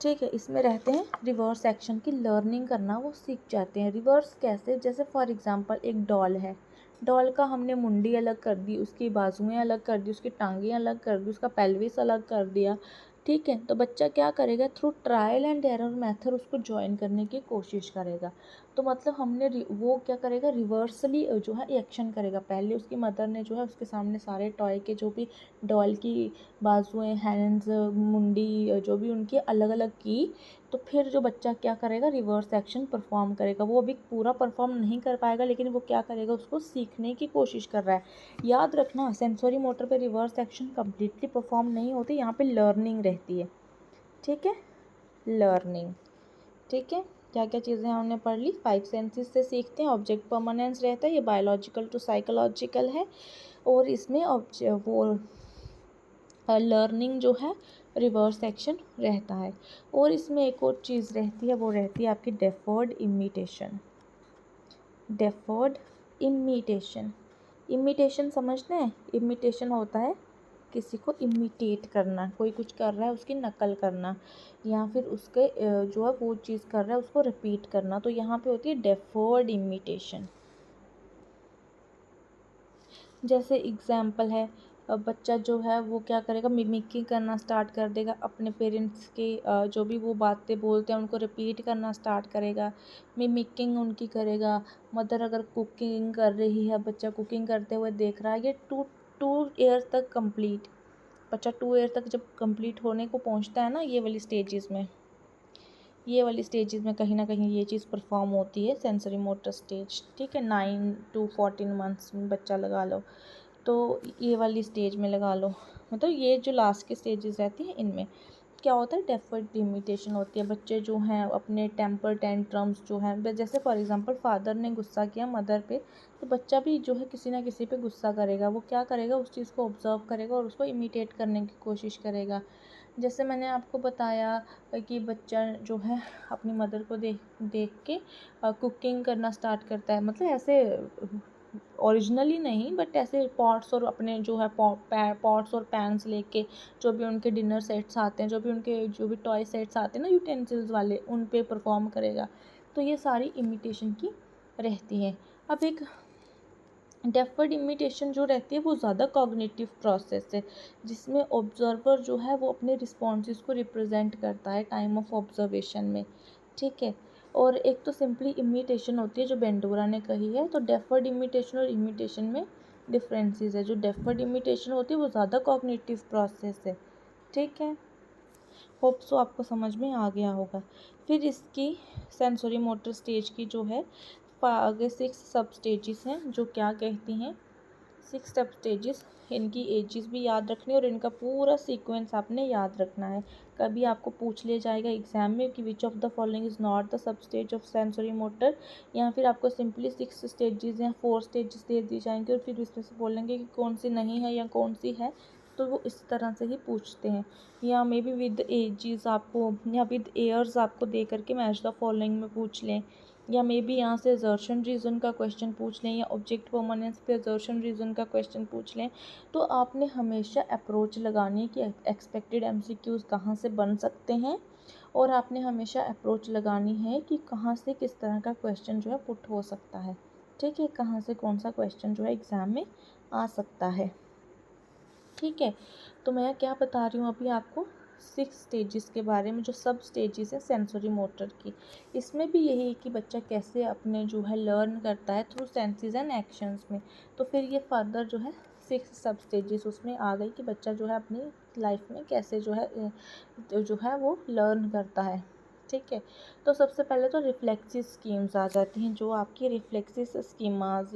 ठीक है। इसमें रहते हैं रिवर्स एक्शन की लर्निंग करना, वो सीख जाते हैं। रिवर्स कैसे? जैसे फॉर एग्जांपल एक डॉल है, डॉल का हमने मुंडी अलग कर दी, उसकी बाजुएं अलग कर दी, उसकी टांगें अलग कर दी, उसका पेल्विस अलग कर दिया, ठीक है। तो बच्चा क्या करेगा? Through trial and error method उसको ज्वाइन करने की कोशिश करेगा। तो मतलब हमने वो क्या करेगा? रिवर्सली जो है एक्शन करेगा। पहले उसकी मदर ने जो है उसके सामने सारे टॉय के जो भी डॉल की बाजुएं, हैंड्स, मुंडी जो भी उनकी अलग अलग की, तो फिर जो बच्चा क्या करेगा? रिवर्स एक्शन परफॉर्म करेगा। वो अभी पूरा परफॉर्म नहीं कर पाएगा, लेकिन वो क्या करेगा? उसको सीखने की कोशिश कर रहा है। याद रखना, सेंसरी मोटर पे रिवर्स एक्शन कम्प्लीटली परफॉर्म नहीं होती, यहाँ पे लर्निंग रहती है, ठीक है, लर्निंग, ठीक है। क्या क्या चीज़ें हमने पढ़ ली? 5 सेंसेस से सीखते हैं। ऑब्जेक्ट परमानेंस रहता है, ये बायोलॉजिकल टू साइकोलॉजिकल है, और इसमें वो लर्निंग जो है रिवर्स एक्शन रहता है। और इसमें एक और चीज़ रहती है, वो रहती है आपकी deferred imitation. Deferred imitation, imitation समझते हैं? इमिटेशन होता है किसी को इमिटेट करना, कोई कुछ कर रहा है उसकी नकल करना, या फिर उसके जो है वो चीज़ कर रहा है उसको रिपीट करना। तो यहाँ पे होती है डेफर्ड इमिटेशन। जैसे एग्जाम्पल है, बच्चा जो है वो क्या करेगा? मिमिक्री करना स्टार्ट कर देगा, अपने पेरेंट्स के जो भी वो बातें बोलते हैं उनको रिपीट करना स्टार्ट करेगा, मिमिकिंग उनकी करेगा। मदर अगर कुकिंग कर रही है, बच्चा कुकिंग करते हुए देख रहा है, ये टू ईयर तक कंप्लीट, बच्चा 2 ईयर तक जब कंप्लीट होने को पहुंचता है ना, ये वाली स्टेजेस में, ये वाली स्टेजेस में कहीं ना कहीं ये चीज़ परफॉर्म होती है, सेंसरी मोटर स्टेज, ठीक है। 9 to 14 मंथ्स में बच्चा लगा लो, तो ये वाली स्टेज में लगा लो, मतलब ये जो लास्ट की स्टेजेस रहती हैं इनमें क्या होता है? डेफर्ड इमिटेशन होती है। बच्चे जो हैं अपने टेम्पर टेंट्रम्स जो हैं, जैसे फॉर एग्जांपल फादर ने गुस्सा किया मदर पे, तो बच्चा भी जो है किसी ना किसी पे गुस्सा करेगा। वो क्या करेगा? उस चीज़ को ऑब्जर्व करेगा और उसको इमिटेट करने की कोशिश करेगा। जैसे मैंने आपको बताया कि बच्चा जो है अपनी मदर को देख देख के कुकिंग करना स्टार्ट करता है, मतलब ऐसे ओरिजिनली नहीं बट ऐसे पॉट्स और अपने जो है पॉट्स और पैन्स लेके, जो भी उनके डिनर सेट्स आते हैं, जो भी टॉय सेट्स आते हैं ना यूटेंसिल्स वाले, उन पे परफॉर्म करेगा। तो ये सारी इमिटेशन की रहती है। अब एक डेफर्ड इमिटेशन जो रहती है वो ज़्यादा कॉग्निटिव प्रोसेस है, जिसमें ऑब्जर्वर जो है वो अपने रिस्पॉन्सेज को रिप्रेजेंट करता है टाइम ऑफ ऑब्जर्वेशन में। ठीक है। और एक तो सिंपली इमिटेशन होती है जो बेंडोरा ने कही है। तो डेफर्ड इमिटेशन और इमिटेशन में डिफरेंसेस है। जो डेफर्ड इमिटेशन होती है वो ज़्यादा कॉग्निटिव प्रोसेस है। ठीक है। होप सो आपको समझ में आ गया होगा। फिर इसकी सेंसरी मोटर स्टेज की जो है आगे 6 सब स्टेजेस हैं, जो क्या कहती हैं 6 सब स्टेजेस। इनकी एजेस भी याद रखनी और इनका पूरा सीक्वेंस आपने याद रखना है। कभी आपको पूछ लिया जाएगा एग्जाम में कि which of the following is not the sub stage of sensory motor, या फिर आपको सिंपली 6 स्टेजेस या 4 स्टेजेस दे दी जाएंगे और फिर इसमें से बोलेंगे कि कौन सी नहीं है या कौन सी है। तो वो इस तरह से ही पूछते हैं। या मे बी विद एजेस आपको या विद ईयर्स आपको दे करके मैच द फॉलोइंग में पूछ लें, या मे बी यहाँ से असर्शन रीज़न का क्वेश्चन पूछ लें, या ऑब्जेक्ट परमानेंस पे असर्शन रीज़न का क्वेश्चन पूछ लें। तो आपने हमेशा अप्रोच लगानी है कि एक्सपेक्टेड एमसीक्यूज़ कहाँ से बन सकते हैं, और आपने हमेशा अप्रोच लगानी है कि कहाँ से किस तरह का क्वेश्चन जो है पुट हो सकता है। ठीक है, कहाँ से कौन सा क्वेश्चन जो है एग्ज़ाम में आ सकता है। ठीक है। तो मैं क्या बता रही हूँ अभी आपको 6 स्टेजेस के बारे में, जो सब स्टेजेस है सेंसरी मोटर की। इसमें भी यही है कि बच्चा कैसे अपने जो है लर्न करता है थ्रू सेंसेस एंड एक्शंस में। तो फिर ये फर्दर जो है 6 सब स्टेजेस उसमें आ गई कि बच्चा जो है अपनी लाइफ में कैसे जो है वो लर्न करता है। ठीक है। तो सबसे पहले तो रिफ्लेक्सिव स्कीम्स आ जाती हैं, जो आपकी रिफ्लेक्सिव स्कीमाज,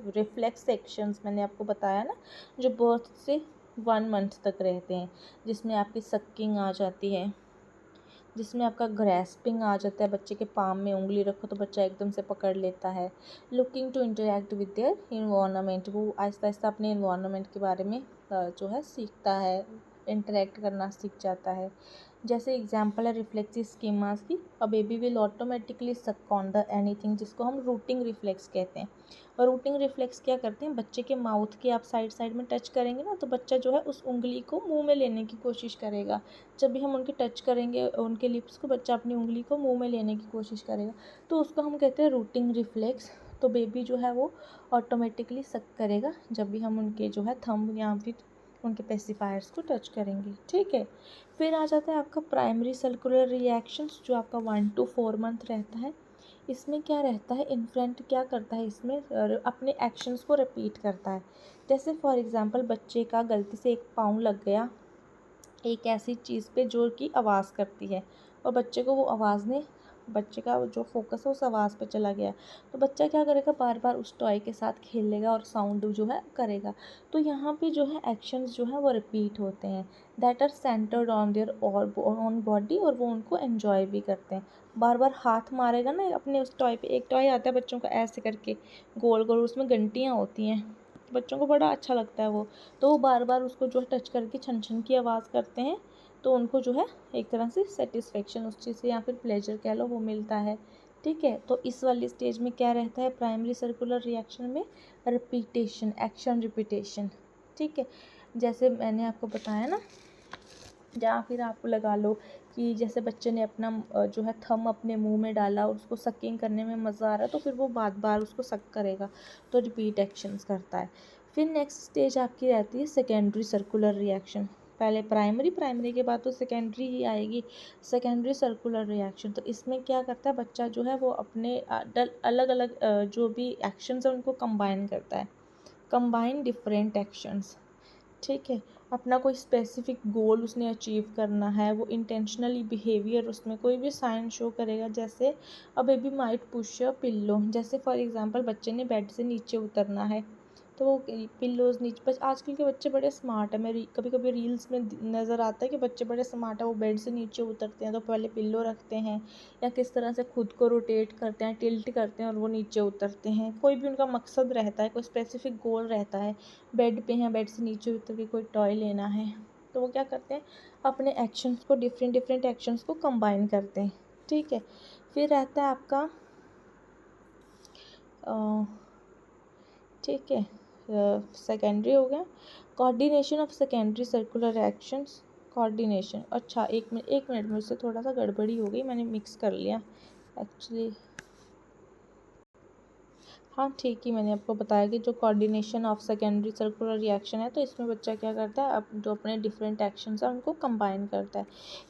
रिफ्लेक्स एक्शंस मैंने आपको बताया ना, जो बर्थ से 1 मंथ तक रहते हैं, जिसमें आपकी सकिंग आ जाती है, जिसमें आपका ग्रैस्पिंग आ जाता है, बच्चे के पाम में उंगली रखो तो बच्चा एकदम से पकड़ लेता है। Looking to interact with their environment, वो आहिस्ता आहिस्ता अपने इन्वायरमेंट के बारे में जो है सीखता है, इंटरेक्ट करना सीख जाता है। जैसे एग्जांपल है रिफ्लेक्सिव स्कीमास की, अ बेबी विल ऑटोमेटिकली सक ऑन द एनीथिंग, जिसको हम रूटिंग रिफ्लेक्स कहते हैं। और रूटिंग रिफ्लेक्स क्या करते हैं, बच्चे के माउथ के आप साइड साइड में टच करेंगे ना, तो बच्चा जो है उस उंगली को मुंह में लेने की कोशिश करेगा। जब भी हम उनके टच करेंगे उनके लिप्स को, बच्चा अपनी उंगली को मुंह में लेने की कोशिश करेगा, तो उसको हम कहते हैं रूटिंग रिफ्लेक्स। तो बेबी जो है वो ऑटोमेटिकली सक करेगा जब भी हम उनके जो है थंब या फिर उनके पेसिफायर्स को टच करेंगे। ठीक है। फिर आ जाता है आपका प्राइमरी सर्कुलर रिएक्शंस, जो आपका 1 to 4 मंथ रहता है। इसमें क्या रहता है, इन्फेंट क्या करता है, इसमें अपने एक्शंस को रिपीट करता है। जैसे फॉर एग्जांपल बच्चे का गलती से एक पाँव लग गया एक ऐसी चीज़ पे जो कि आवाज़ करती है, और बच्चे को वो आवाज़ ने, बच्चे का जो फोकस है उस आवाज़ पे चला गया, तो बच्चा क्या करेगा, बार बार उस टॉय के साथ खेलेगा और साउंड जो है करेगा। तो यहाँ पे जो है एक्शंस जो है वो रिपीट होते हैं, that are centered on their on body, और वो उनको एन्जॉय भी करते हैं। बार बार हाथ मारेगा ना अपने उस टॉय पे, एक टॉय आता है बच्चों का ऐसे करके गोल गोल, उसमें घंटियाँ होती हैं, बच्चों को बड़ा अच्छा लगता है वो। तो वो बार बार उसको जो है टच करके छन छन की आवाज़ करते हैं, तो उनको जो है एक तरह से सेटिस्फेक्शन उस चीज़ से या फिर प्लेजर कह लो वो मिलता है। ठीक है। तो इस वाली स्टेज में क्या रहता है, प्राइमरी सर्कुलर रिएक्शन में रिपीटेशन, एक्शन रिपीटेशन। ठीक है। जैसे मैंने आपको बताया ना, या फिर आप लगा लो कि जैसे बच्चे ने अपना जो है थंब अपने मुंह में डाला, उसको सकिंग करने में मज़ा आ रहा है, तो फिर वो बार बार उसको सक करेगा, तो रिपीट एक्शंस करता है। फिर नेक्स्ट स्टेज आपकी रहती है सेकेंडरी सर्कुलर रिएक्शन। पहले प्राइमरी के बाद तो सेकेंडरी ही आएगी, सेकेंडरी सर्कुलर रिएक्शन। तो इसमें क्या करता है बच्चा जो है वो अपने अलग अलग जो भी एक्शंस हैं उनको कंबाइन करता है, कंबाइन डिफरेंट एक्शंस। ठीक है। अपना कोई स्पेसिफिक गोल उसने अचीव करना है, वो इंटेंशनली बिहेवियर उसमें कोई भी साइन शो करेगा। जैसे a baby might push a pillow, जैसे फॉर एग्जांपल बच्चे ने बेड से नीचे उतरना है, तो वो पिल्लोज नीचे, बस आजकल के बच्चे बड़े स्मार्ट है, मैं कभी कभी रील्स में नज़र आता है कि बच्चे बड़े स्मार्ट है, वो बेड से नीचे उतरते हैं तो पहले पिल्लो रखते हैं, या किस तरह से खुद को रोटेट करते हैं, टिल्ट करते हैं और वो नीचे उतरते हैं। कोई भी उनका मकसद रहता है, कोई स्पेसिफिक गोल रहता है, बेड पे हैं, बेड से नीचे उतर के कोई टॉय लेना है, तो वो क्या करते हैं, अपने एक्शंस को डिफरेंट डिफरेंट एक्शंस को कंबाइन करते हैं। ठीक है। फिर रहता है आपका ठीक है। सेकेंडरी हो गया। Coordination of secondary circular reactions. Coordination, अच्छा एक मिनट मुझसे थोड़ा सा गड़बड़ी हो गई, मैंने मिक्स कर लिया एक्चुअली। हाँ ठीक ही, मैंने आपको बताया कि जो coordination of secondary circular reaction है, तो इसमें बच्चा क्या करता है, अब जो अपने डिफरेंट एक्शंस हैं उनको कंबाइन करता है।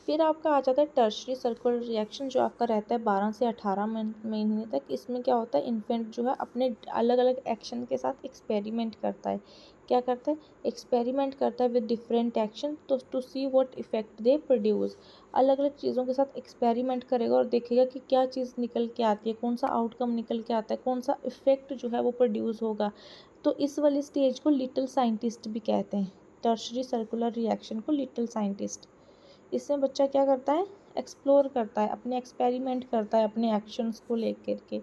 फिर आपका आ जाता है टर्शरी सर्कुलर रिएक्शन, जो आपका रहता है 12 से 18 महीने तक। इसमें क्या होता है, इन्फेंट जो है अपने अलग अलग एक्शन के साथ एक्सपेरिमेंट करता है। क्या करता है, एक्सपेरिमेंट करता है विद डिफरेंट एक्शन, तो to see what effect they produce. अलग अलग चीज़ों के साथ एक्सपेरिमेंट करेगा और देखेगा कि क्या चीज़ निकल के आती है, कौन सा आउटकम निकल के आता है, कौन सा इफेक्ट जो है वो प्रोड्यूस होगा। तो इस वाली स्टेज को लिटिल साइंटिस्ट भी कहते हैं। टर्शरी सर्कुलर रिएक्शन को लिटिल साइंटिस्ट। इसमें बच्चा क्या करता है, एक्सप्लोर करता है, अपने एक्सपेरिमेंट करता है अपने एक्शंस को लेकर के।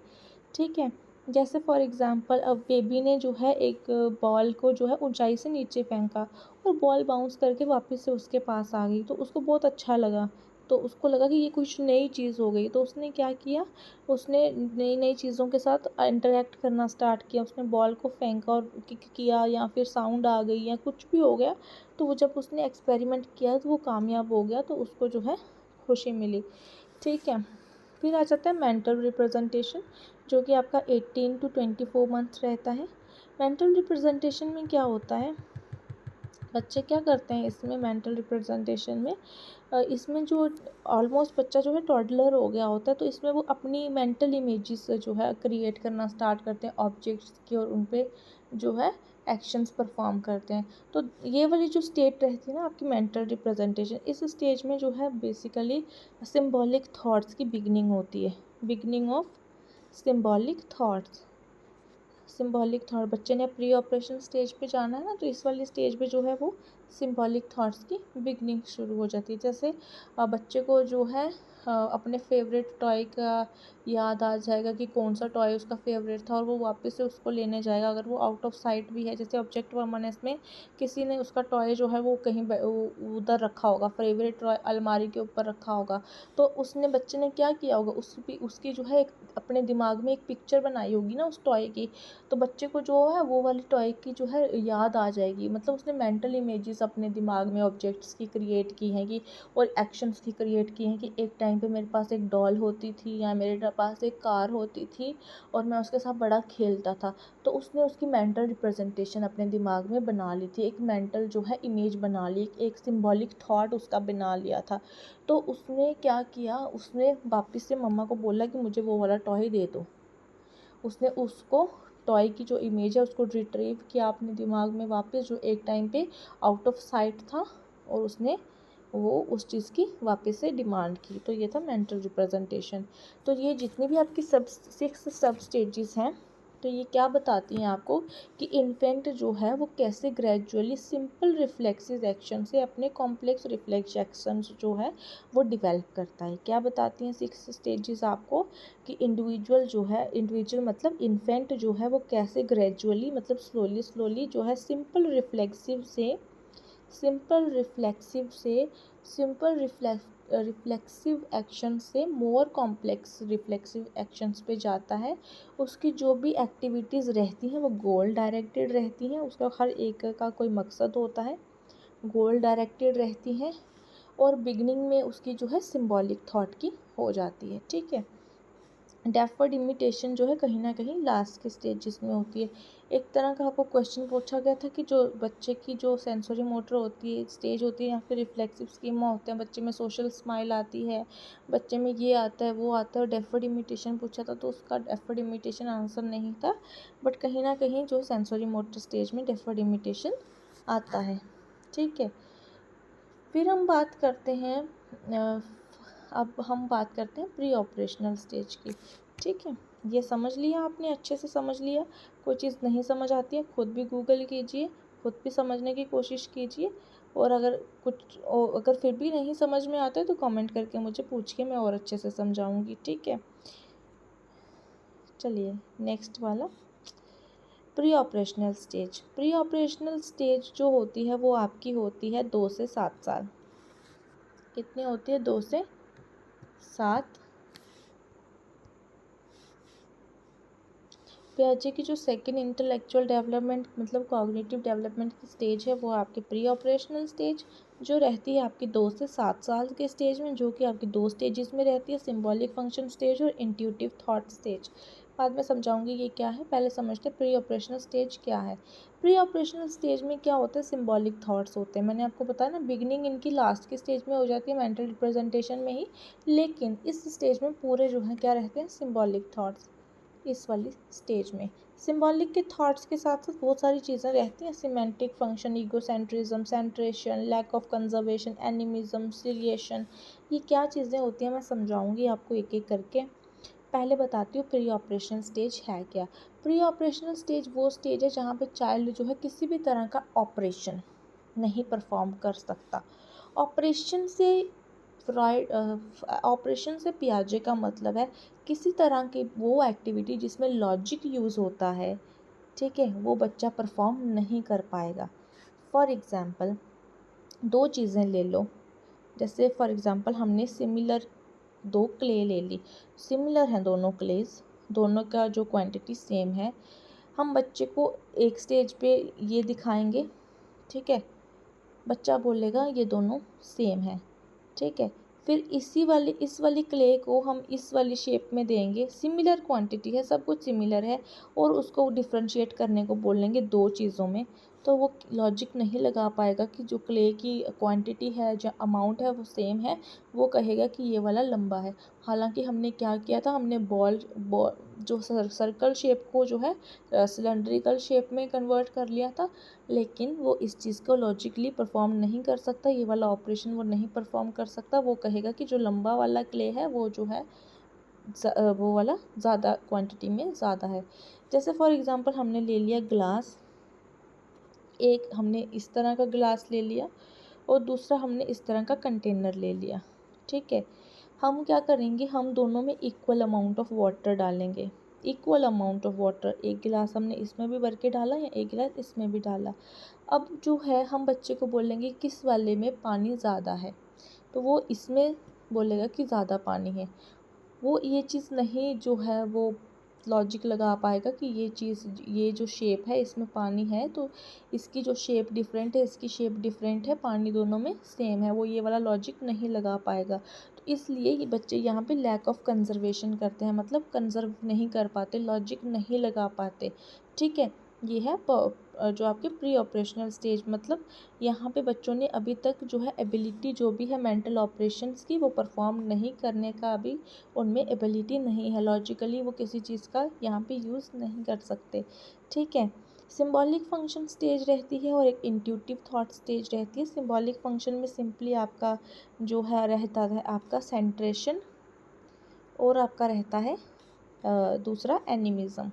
ठीक है। जैसे फॉर एग्जांपल, अब बेबी ने जो है एक बॉल को जो है ऊंचाई से नीचे फेंका और बॉल बाउंस करके वापस से उसके पास आ गई, तो उसको बहुत अच्छा लगा। तो उसको लगा कि ये कुछ नई चीज़ हो गई, तो उसने क्या किया, उसने नई नई चीज़ों के साथ इंटरेक्ट करना स्टार्ट किया। उसने बॉल को फेंका और किक किया, या फिर साउंड आ गई या कुछ भी हो गया, तो वो जब उसने एक्सपेरिमेंट किया तो वो कामयाब हो गया, तो उसको जो है खुशी मिली। ठीक है। फिर आ जाता है मेंटल रिप्रेजेंटेशन, जो कि आपका 18 to 24 मंथ रहता है। मेंटल रिप्रेजेंटेशन में क्या होता है, बच्चे क्या करते हैं इसमें मेंटल रिप्रेजेंटेशन में, इसमें जो ऑलमोस्ट बच्चा जो है टॉडलर हो गया होता है, तो इसमें वो अपनी मेंटल इमेजेस जो है क्रिएट करना स्टार्ट करते हैं ऑब्जेक्ट्स की, और उन पे जो है एक्शंस परफॉर्म करते हैं। तो ये वाली जो स्टेट रहती है ना आपकी मेंटल रिप्रेजेंटेशन, इस स्टेज में जो है बेसिकली सिंबॉलिक थॉट्स की बिगनिंग होती है। Beginning of symbolic thoughts. Symbolic thought, बच्चे ने प्री ऑपरेशन स्टेज पे जाना है ना, तो इस वाली स्टेज पे जो है वो सिंबॉलिक थॉट्स की बिगनिंग शुरू हो जाती है। जैसे बच्चे को जो है अपने फेवरेट टॉय का याद आ जाएगा कि कौन सा टॉय उसका फेवरेट था, और वो वापस से उसको लेने जाएगा। अगर वो आउट ऑफ साइट भी है, जैसे ऑब्जेक्ट परमानेंस में किसी ने उसका टॉय जो है वो कहीं उधर रखा होगा, फेवरेट टॉय अलमारी के ऊपर रखा होगा, तो उसने बच्चे ने क्या किया होगा, उसकी जो है एक अपने दिमाग में एक पिक्चर बनाई होगी ना उस टॉय की, तो बच्चे को जो है वो वाली टॉय की जो है याद आ जाएगी। मतलब उसने मेंटल इमेजेस अपने दिमाग में ऑब्जेक्ट्स की क्रिएट की हैं कि, और एक्शंस की क्रिएट की हैं कि एक टाइम पे मेरे पास एक डॉल होती थी, या मेरे पास एक कार होती थी और मैं उसके साथ बड़ा खेलता था। तो उसने उसकी मेंटल रिप्रेजेंटेशन अपने दिमाग में बना ली थी, एक मेंटल जो है इमेज बना ली, एक सिंबॉलिक थॉट उसका बना लिया था। तो उसने क्या किया, उसने वापस से मम्मा को बोला कि मुझे वो वाला टॉय दे दो। उसने उसको टॉय की जो इमेज है उसको रिट्रीव किया अपने दिमाग में वापस, जो एक टाइम पे आउट ऑफ साइट था, और उसने वो उस चीज़ की वापस से डिमांड की। तो ये था मेंटल रिप्रेजेंटेशन। तो ये जितनी भी आपकी 6 सब स्टेजेस हैं, तो ये क्या बताती हैं आपको कि इन्फेंट जो है वो कैसे ग्रेजुअली सिंपल रिफ्लेक्सिव एक्शन से अपने कॉम्प्लेक्स रिफ्लेक्स एक्शंस जो है वो डिवेल्प करता है। क्या बताती हैं 6 स्टेजेस आपको, कि इंडिविजुअल मतलब इन्फेंट जो है वो कैसे ग्रेजुअली मतलब स्लोली स्लोली जो है सिंपल रिफ्लेक्सिव से रिफ्लेक्सिव एक्शन से मोर कॉम्प्लेक्स रिफ्लेक्सिव एक्शंस पे जाता है। उसकी जो भी एक्टिविटीज़ रहती हैं वो गोल डायरेक्टेड रहती हैं, उसका हर एक का कोई मकसद होता है, गोल डायरेक्टेड रहती हैं, और बिगनिंग में उसकी जो है सिंबॉलिक थॉट की हो जाती है। ठीक है। डेफर्ड इमिटेशन जो है कहीं ना कहीं लास्ट के स्टेजेस में होती है। एक तरह का आपको क्वेश्चन पूछा गया था कि जो बच्चे की जो सेंसरी मोटर होती है स्टेज होती है, या फिर रिफ्लेक्सिव स्कीमा होते हैं, बच्चे में सोशल स्माइल आती है, बच्चे में ये आता है वो आता है, और डेफर्ड इमिटेशन पूछा था, तो उसका डेफर्ड इमिटेशन आंसर नहीं था, बट कहीं ना कहीं जो सेंसरी मोटर स्टेज में डेफर्ड इमिटेशन आता है। ठीक है। फिर हम बात करते हैं अब हम बात करते हैं प्री ऑपरेशनल स्टेज की। ठीक है। ये समझ लिया आपने, अच्छे से समझ लिया। कोई चीज़ नहीं समझ आती है खुद भी गूगल कीजिए, खुद भी समझने की कोशिश कीजिए, और अगर फिर भी नहीं समझ में आता है तो कमेंट करके मुझे पूछिए, मैं और अच्छे से समझाऊंगी। ठीक है। चलिए नेक्स्ट वाला, pre operational stage. Pre operational stage जो होती है वो आपकी होती है 2 से 7 साल। कितनी होती है, 2 से 7। पियाजे की जो सेकंड इंटेलेक्चुअल डेवलपमेंट मतलब कॉग्निटिव डेवलपमेंट की स्टेज है वो आपकी प्री ऑपरेशनल स्टेज जो रहती है आपकी 2 से 7 साल के स्टेज में, जो कि आपकी 2 स्टेजेस में रहती है, सिंबॉलिक फंक्शन स्टेज और इंट्यूटिव थॉट स्टेज। बाद में समझाऊंगी ये क्या है, पहले समझते हैं प्री ऑपरेशनल स्टेज क्या है। प्री ऑपरेशनल स्टेज में क्या होता है, सिंबॉलिक थॉट्स होते हैं। मैंने आपको बताया ना, बिगिनिंग इनकी लास्ट के स्टेज में हो जाती है मेंटल रिप्रेजेंटेशन में ही, लेकिन इस स्टेज में पूरे जो है क्या रहते हैं, सिंबॉलिक थॉट्स। इस वाली स्टेज में सिंबॉलिक के थॉट्स के साथ साथ बहुत सारी चीज़ें रहती हैं, semantic function, egocentrism, centration, lack of conservation, animism, seriation. ये क्या चीज़ें होती हैं मैं समझाऊंगी आपको एक एक करके। पहले बताती हूँ प्री ऑपरेशनल स्टेज है क्या। प्री ऑपरेशनल स्टेज वो स्टेज है जहाँ पे चाइल्ड जो है किसी भी तरह का ऑपरेशन नहीं परफॉर्म कर सकता। ऑपरेशन से फ्रॉइड ऑपरेशन से पियाजे का मतलब है किसी तरह की वो एक्टिविटी जिसमें लॉजिक यूज़ होता है, ठीक है, वो बच्चा परफॉर्म नहीं कर पाएगा। फॉर एग्ज़ाम्पल 2 चीज़ें ले लो, जैसे फॉर एग्ज़ाम्पल हमने सिमिलर 2 क्ले ले ली, सिमिलर हैं दोनों क्लेज, दोनों का जो क्वांटिटी सेम है। हम बच्चे को एक स्टेज पे ये दिखाएंगे, ठीक है, बच्चा बोलेगा ये दोनों सेम है, ठीक है। फिर इस वाली क्ले को हम इस वाली शेप में देंगे, सिमिलर क्वांटिटी है, सब कुछ सिमिलर है, और उसको डिफ्रेंशिएट करने को बोलेंगे 2 चीज़ों में, तो वो लॉजिक नहीं लगा पाएगा कि जो क्ले की क्वांटिटी है, जो अमाउंट है वो सेम है। वो कहेगा कि ये वाला लंबा है। हालांकि हमने क्या किया था, हमने बॉल बॉल जो सर्कल शेप को जो है सिलेंड्रिकल शेप में कन्वर्ट कर लिया था, लेकिन वो इस चीज़ को लॉजिकली परफॉर्म नहीं कर सकता, ये वाला ऑपरेशन वो नहीं परफॉर्म कर सकता। वो कहेगा कि जो लंबा वाला क्ले है वो जो है वो वाला ज़्यादा क्वांटिटी में ज़्यादा है। जैसे फॉर एग्ज़ाम्पल हमने ले लिया ग्लास, एक हमने इस तरह का ग्लास ले लिया और दूसरा हमने इस तरह का कंटेनर ले लिया, ठीक है। हम क्या करेंगे, हम दोनों में इक्वल अमाउंट ऑफ वाटर डालेंगे, इक्वल अमाउंट ऑफ वाटर। एक गिलास हमने इसमें भी भर के डाला या एक गिलास इसमें भी डाला। अब जो है हम बच्चे को बोलेंगे किस वाले में पानी ज़्यादा है, तो वो इसमें बोलेगा कि ज़्यादा पानी है। वो ये चीज़ नहीं जो है वो लॉजिक लगा पाएगा कि ये चीज़, ये जो शेप है इसमें पानी है, तो इसकी जो शेप डिफरेंट है, इसकी शेप डिफरेंट है, पानी दोनों में सेम है, वो ये वाला लॉजिक नहीं लगा पाएगा। तो इसलिए ये बच्चे यहाँ पे लैक ऑफ कंजर्वेशन करते हैं, मतलब कंजर्व नहीं कर पाते, लॉजिक नहीं लगा पाते, ठीक है। ये है जो आपके प्री ऑपरेशनल स्टेज, मतलब यहाँ पे बच्चों ने अभी तक जो है एबिलिटी जो भी है मेंटल ऑपरेशंस की वो परफॉर्म नहीं करने का अभी उनमें एबिलिटी नहीं है, लॉजिकली वो किसी चीज़ का यहाँ पे यूज़ नहीं कर सकते, ठीक है। सिंबॉलिक फंक्शन स्टेज रहती है और एक इंट्यूटिव थॉट स्टेज रहती है। सिंबॉलिक फंक्शन में सिंपली आपका जो है रहता है आपका सेंट्रेशन और आपका रहता है दूसरा एनिमिज्म,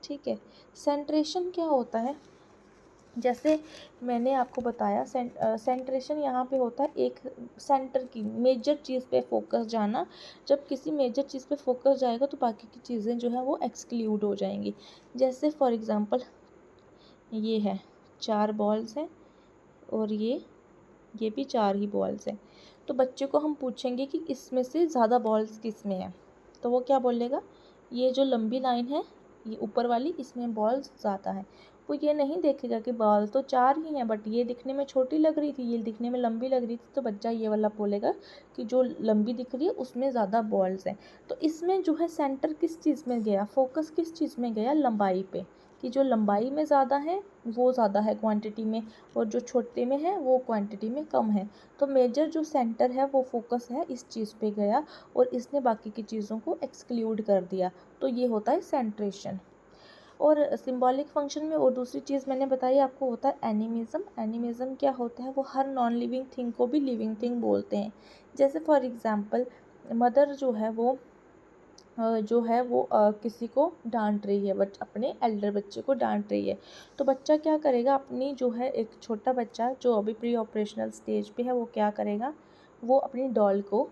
ठीक है। सेंट्रेशन क्या होता है, जैसे मैंने आपको बताया सेंट्रेशन यहाँ पे होता है एक सेंटर की मेजर चीज़ पे फोकस जाना। जब किसी मेजर चीज़ पे फोकस जाएगा तो बाकी की चीज़ें जो है वो एक्सक्लूड हो जाएंगी। जैसे फॉर एग्ज़ाम्पल ये है 4 बॉल्स हैं और ये भी 4 ही बॉल्स हैं, तो बच्चे को हम पूछेंगे कि इसमें से ज़्यादा बॉल्स किस में है, तो वो क्या बोलेगा, ये जो लंबी लाइन है ये ऊपर वाली, इसमें बॉल्स ज़्यादा है। वो ये नहीं देखेगा कि बॉल तो 4 ही हैं बट ये दिखने में छोटी लग रही थी, ये दिखने में लंबी लग रही थी, तो बच्चा ये वाला बोलेगा कि जो लंबी दिख रही है उसमें ज़्यादा बॉल्स हैं। तो इसमें जो है सेंटर किस चीज़ में गया, फोकस किस चीज़ में गया, लंबाई पे, कि जो लंबाई में ज़्यादा है वो ज़्यादा है क्वांटिटी में, और जो छोटे में है वो क्वांटिटी में कम है। तो मेजर जो सेंटर है वो फोकस है इस चीज़ पे गया और इसने बाकी की चीज़ों को एक्सक्लूड कर दिया, तो ये होता है सेंट्रेशन। और सिंबॉलिक फंक्शन में और दूसरी चीज़ मैंने बताई आपको होता है एनिमिज्म। एनिमिज्म क्या होता है, वो हर नॉन लिविंग थिंग को भी लिविंग थिंग बोलते हैं। जैसे फॉर एग्ज़ाम्पल मदर जो है वो किसी को डांट रही है, बट अपने एल्डर बच्चे को डांट रही है, तो बच्चा क्या करेगा, अपनी जो है एक छोटा बच्चा जो अभी प्री ऑपरेशनल स्टेज पे है वो क्या करेगा, वो अपनी डॉल को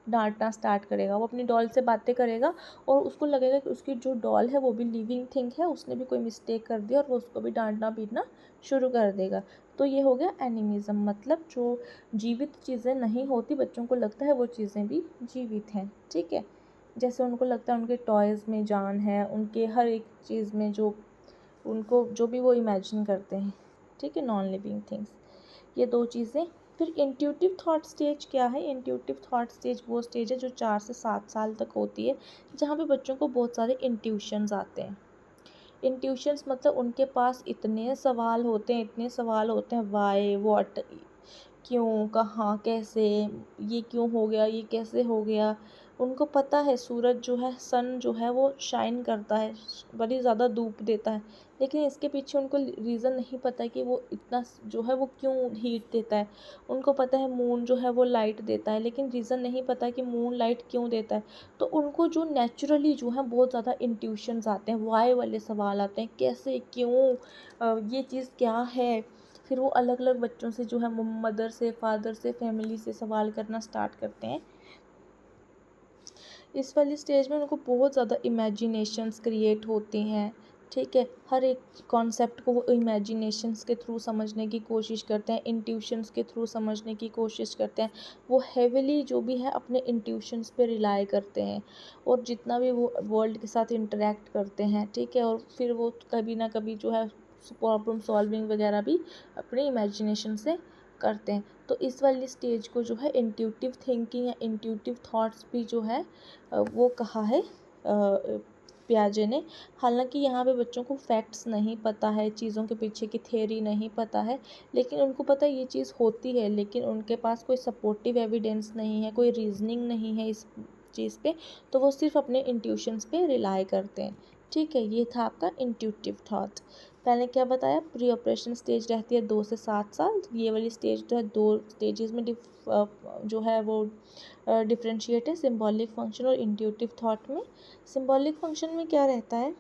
डांटना स्टार्ट करेगा, वो अपनी डॉल से बातें करेगा और उसको लगेगा कि उसकी जो डॉल है वो भी लिविंग थिंग है, उसने भी कोई मिस्टेक कर दिया और वो उसको भी डांटना पीटना शुरू कर देगा। तो ये हो गया एनिमिज्म, मतलब जो जीवित चीज़ें नहीं होती बच्चों को लगता है वो चीज़ें भी जीवित हैं, ठीक है। जैसे उनको लगता है उनके टॉयज़ में जान है, उनके हर एक चीज़ में जो उनको जो भी वो इमेजिन करते हैं, ठीक है, नॉन लिविंग थिंग्स। ये 2 चीज़ें। फिर इंट्यूटिव थॉट स्टेज क्या है? इंट्यूटिव थॉट स्टेज वो स्टेज है जो 4 से 7 साल तक होती है, जहाँ पे बच्चों को बहुत सारे इंट्यूशंस आते हैं। इंट्यूशंस मतलब उनके पास इतने सवाल होते हैं, इतने सवाल होते हैं, व्हाई, व्हाट, क्यों, कहाँ, कैसे, ये क्यों हो गया, ये कैसे हो गया। उनको पता है सूरज जो है, सन जो है वो शाइन करता है, बड़ी ज़्यादा धूप देता है, लेकिन इसके पीछे उनको रीज़न नहीं पता कि वो इतना जो है वो क्यों हीट देता है। उनको पता है मून जो है वो लाइट देता है, लेकिन रीज़न नहीं पता कि मून लाइट क्यों देता है। तो उनको जो नेचुरली जो है बहुत ज़्यादा इंट्यूशंस आते हैं, व्हाई वाले सवाल आते हैं, कैसे, क्यों, ये चीज़ क्या है। फिर वो अलग अलग बच्चों से जो है मदर से, फादर से, फैमिली से सवाल करना स्टार्ट करते हैं। इस वाली स्टेज में उनको बहुत ज़्यादा इमेजिनेशंस क्रिएट होती हैं, ठीक है। हर एक कॉन्सेप्ट को वो इमेजिनेशंस के थ्रू समझने की कोशिश करते हैं, इंट्यूशंस के थ्रू समझने की कोशिश करते हैं। वो हेविली जो भी है अपने इंट्यूशंस पे रिलाई करते हैं, और जितना भी वो वर्ल्ड के साथ इंटरेक्ट करते हैं, ठीक है, और फिर वो कभी ना कभी जो है प्रॉब्लम सॉल्विंग वगैरह भी अपने इमेजिनेशन से करते हैं। तो इस वाली स्टेज को जो है इंट्यूटिव थिंकिंग या इंट्यूटिव थॉट्स भी जो है वो कहा है पियाजे ने। हालांकि यहाँ पे बच्चों को फैक्ट्स नहीं पता है, चीज़ों के पीछे की थ्योरी नहीं पता है, लेकिन उनको पता है ये चीज़ होती है, लेकिन उनके पास कोई सपोर्टिव एविडेंस नहीं है, कोई रीजनिंग नहीं है इस चीज़ पे, तो वो सिर्फ अपने इंट्यूशंस पे रिलाई करते हैं, ठीक है। ये था आपका इंट्यूटिव थॉट। पहले क्या बताया, प्री ऑपरेशन स्टेज रहती है 2 से 7 साल। ये वाली स्टेज जो है 2 स्टेजेस में जो है वो डिफ्रेंशिएट है, सिंबॉलिक फंक्शन और इंट्यूटिव थॉट में। सिंबॉलिक फंक्शन में क्या रहता है,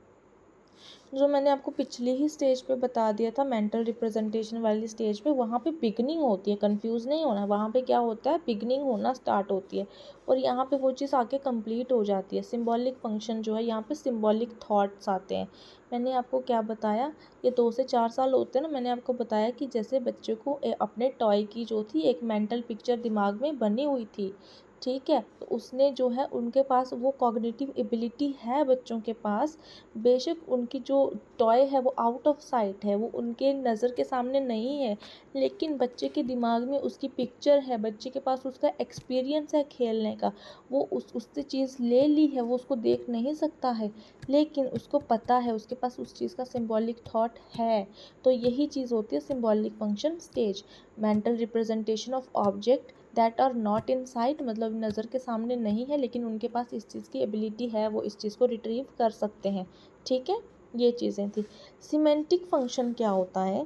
जो मैंने आपको पिछली ही स्टेज पे बता दिया था, मेंटल रिप्रेजेंटेशन वाली स्टेज पे, वहाँ पे बिगनिंग होती है, कंफ्यूज नहीं होना, वहाँ पे क्या होता है, बिगनिंग होना स्टार्ट होती है, और यहाँ पे वो चीज़ आके कंप्लीट हो जाती है। सिंबॉलिक फंक्शन जो है, यहाँ पे सिंबॉलिक थॉट्स आते हैं। मैंने आपको क्या बताया, ये 2 से 4 साल होते हैं ना, मैंने आपको बताया कि जैसे बच्चे को अपने टॉय की जो थी एक मेंटल पिक्चर दिमाग में बनी हुई थी, ठीक है, तो उसने जो है उनके पास वो कॉग्निटिव एबिलिटी है बच्चों के पास। बेशक उनकी जो टॉय है वो आउट ऑफ साइट है, वो उनके नज़र के सामने नहीं है, लेकिन बच्चे के दिमाग में उसकी पिक्चर है, बच्चे के पास उसका एक्सपीरियंस है खेलने का, वो उससे चीज़ ले ली है, वो उसको देख नहीं सकता है, लेकिन उसको पता है, उसके पास उस चीज़ का सिंबॉलिक थॉट है। तो यही चीज़ होती है symbolic function stage. Mental representation of object that are not in sight, मतलब नज़र के सामने नहीं है, लेकिन उनके पास इस चीज़ की एबिलिटी है, वो इस चीज़ को रिट्रीव कर सकते हैं, ठीक है। ये चीज़ें थी। सिमेंटिक फंक्शन क्या होता है,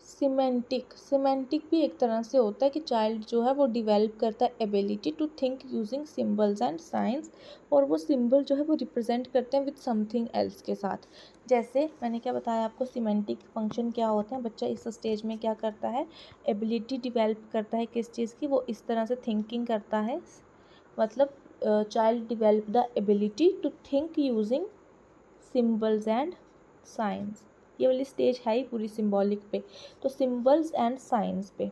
सिमेंटिक भी एक तरह से होता है कि चाइल्ड जो है वो डिवेल्प करता है ability to think using symbols and science, और वो सिंबल जो है वो रिप्रेजेंट करते हैं विद समथिंग एल्स के साथ। जैसे मैंने क्या बताया आपको, सिमेंटिक फंक्शन क्या होते हैं, बच्चा इस स्टेज में क्या करता है, एबिलिटी डिवेल्प करता है किस चीज़ की, वो इस तरह से थिंकिंग करता है, मतलब child develop the ability to think using symbols and science. ये वाली स्टेज है ही पूरी सिंबॉलिक पे। तो सिम्बल्स एंड साइंस पे,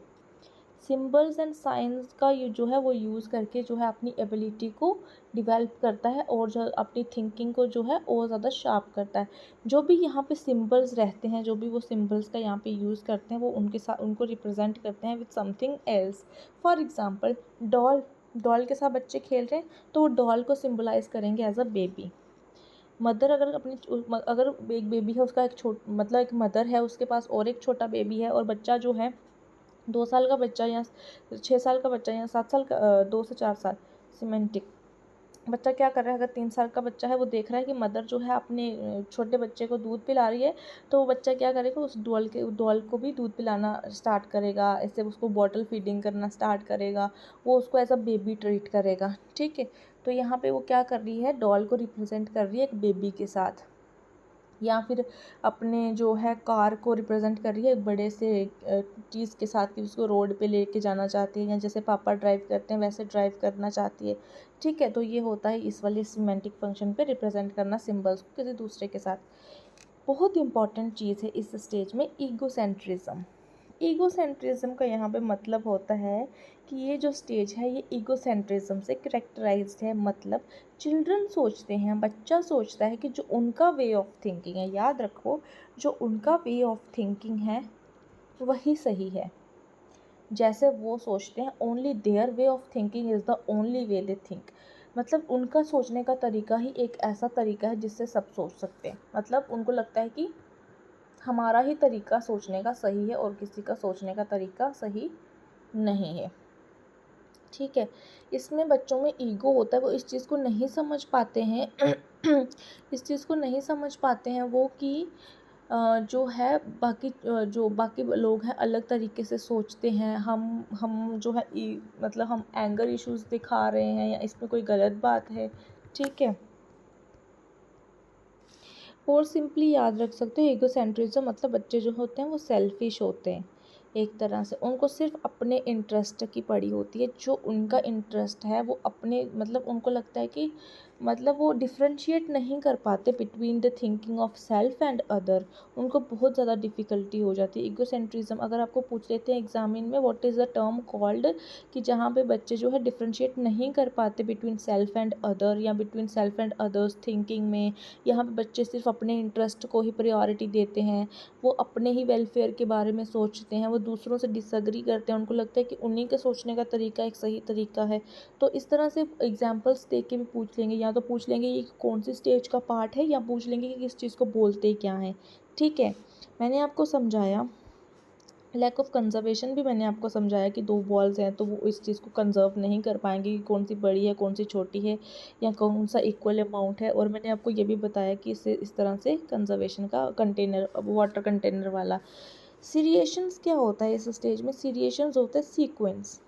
सिम्बल्स एंड साइंस का जो है वो यूज़ करके जो है अपनी एबिलिटी को डिवेल्प करता है, और जो अपनी थिंकिंग को जो है और ज़्यादा शार्प करता है। जो भी यहाँ पे सिम्बल्स रहते हैं, जो भी वो सिम्बल्स का यहाँ पे यूज़ करते हैं, वो उनके साथ उनको रिप्रेजेंट करते हैं with something else. For example doll, doll के साथ बच्चे खेल रहे हैं, तो वो डॉल को सिम्बलाइज करेंगे एज अ बेबी। मदर अगर एक बेबी है, उसका मतलब एक मदर है, उसके पास और एक छोटा बेबी है, और बच्चा जो है 2 साल का बच्चा या 6 साल का बच्चा या 7 साल का, 2 से 4 साल, सिमेंटिक बच्चा क्या कर रहा है, अगर 3 साल का बच्चा है, वो देख रहा है कि मदर जो है अपने छोटे बच्चे को दूध पिला रही है, तो वो बच्चा क्या करेगा, उस डॉल को भी दूध पिलाना स्टार्ट करेगा, ऐसे उसको बॉटल फीडिंग करना स्टार्ट करेगा, वो उसको एज अ बेबी ट्रीट करेगा, ठीक है। तो यहाँ पे वो क्या कर रही है, डॉल को रिप्रेजेंट कर रही है एक बेबी के साथ, या फिर अपने जो है कार को रिप्रेजेंट कर रही है एक बड़े से चीज़ के साथ, कि उसको रोड पे लेके जाना चाहती है, या जैसे पापा ड्राइव करते हैं वैसे ड्राइव करना चाहती है, ठीक है। तो ये होता है इस वाले सिमेंटिक फंक्शन पे रिप्रेजेंट करना सिम्बल्स को किसी दूसरे के साथ। बहुत इंपॉर्टेंट चीज़ है इस स्टेज में ईगोसेंट्रिज्म। ईगोसेंट्रिज्म का यहाँ पे मतलब होता है कि ये जो स्टेज है ये ईगोसेंट्रिज्म से करेक्टराइज्ड है। मतलब चिल्ड्रन सोचते हैं, बच्चा सोचता है कि जो उनका वे ऑफ थिंकिंग है, याद रखो, जो उनका वे ऑफ थिंकिंग है वही सही है। जैसे वो सोचते हैं, only their way of thinking is the only way they think. मतलब उनका सोचने का तरीका ही एक ऐसा तरीका है जिससे सब सोच सकते हैं। मतलब उनको लगता है कि हमारा ही तरीका सोचने का सही है और किसी का सोचने का तरीका सही नहीं है। ठीक है, इसमें बच्चों में ईगो होता है, वो इस चीज़ को नहीं समझ पाते हैं इस चीज़ को नहीं समझ पाते हैं वो कि जो है जो बाकी लोग हैं अलग तरीके से सोचते हैं। हम जो है मतलब हम एंगर इश्यूज़ दिखा रहे हैं या इसमें कोई गलत बात है। ठीक है, और सिंपली याद रख सकते हो ईगोसेंट्रिज्म मतलब बच्चे जो होते हैं वो सेल्फिश होते हैं। एक तरह से उनको सिर्फ अपने इंटरेस्ट की पड़ी होती है। जो उनका इंटरेस्ट है वो अपने मतलब उनको लगता है कि मतलब वो डिफ्रेंशिएट नहीं कर पाते between the thinking of self and other. उनको बहुत ज़्यादा डिफ़िकल्टी हो जाती है। ईगोसेंट्रिज्म अगर आपको पूछ लेते हैं एग्जामिन में what is the term called, कि जहाँ पे बच्चे जो है डिफ्रेंशिएट नहीं कर पाते बिटवीन सेल्फ एंड अदर या between self and others thinking में। यहाँ पे बच्चे सिर्फ अपने इंटरेस्ट को ही प्रायोरिटी देते हैं, वो अपने ही वेलफेयर के बारे में सोचते हैं, वो दूसरों से डिसएग्री करते हैं, उनको लगता है कि उन्हीं के सोचने का तरीका एक सही तरीका है। तो इस तरह से एग्जांपल्स देख के भी पूछ लेंगे, या तो पूछ लेंगे ये कौन सी स्टेज का पार्ट है, या पूछ लेंगे कि किस चीज़ को बोलते क्या हैं। ठीक है, मैंने आपको समझाया। लैक ऑफ कंजर्वेशन भी मैंने आपको समझाया कि दो बॉल्स हैं तो वो इस चीज़ को कंजर्व नहीं कर पाएंगे कि कौन सी बड़ी है कौन सी छोटी है या कौन सा इक्वल अमाउंट है। और मैंने आपको ये भी बताया कि इससे इस तरह से कंजर्वेशन का कंटेनर वाटर कंटेनर वाला। सीरिएशंस क्या होता है इस स्टेज में? सीरिएशंस होता है सीक्वेंस।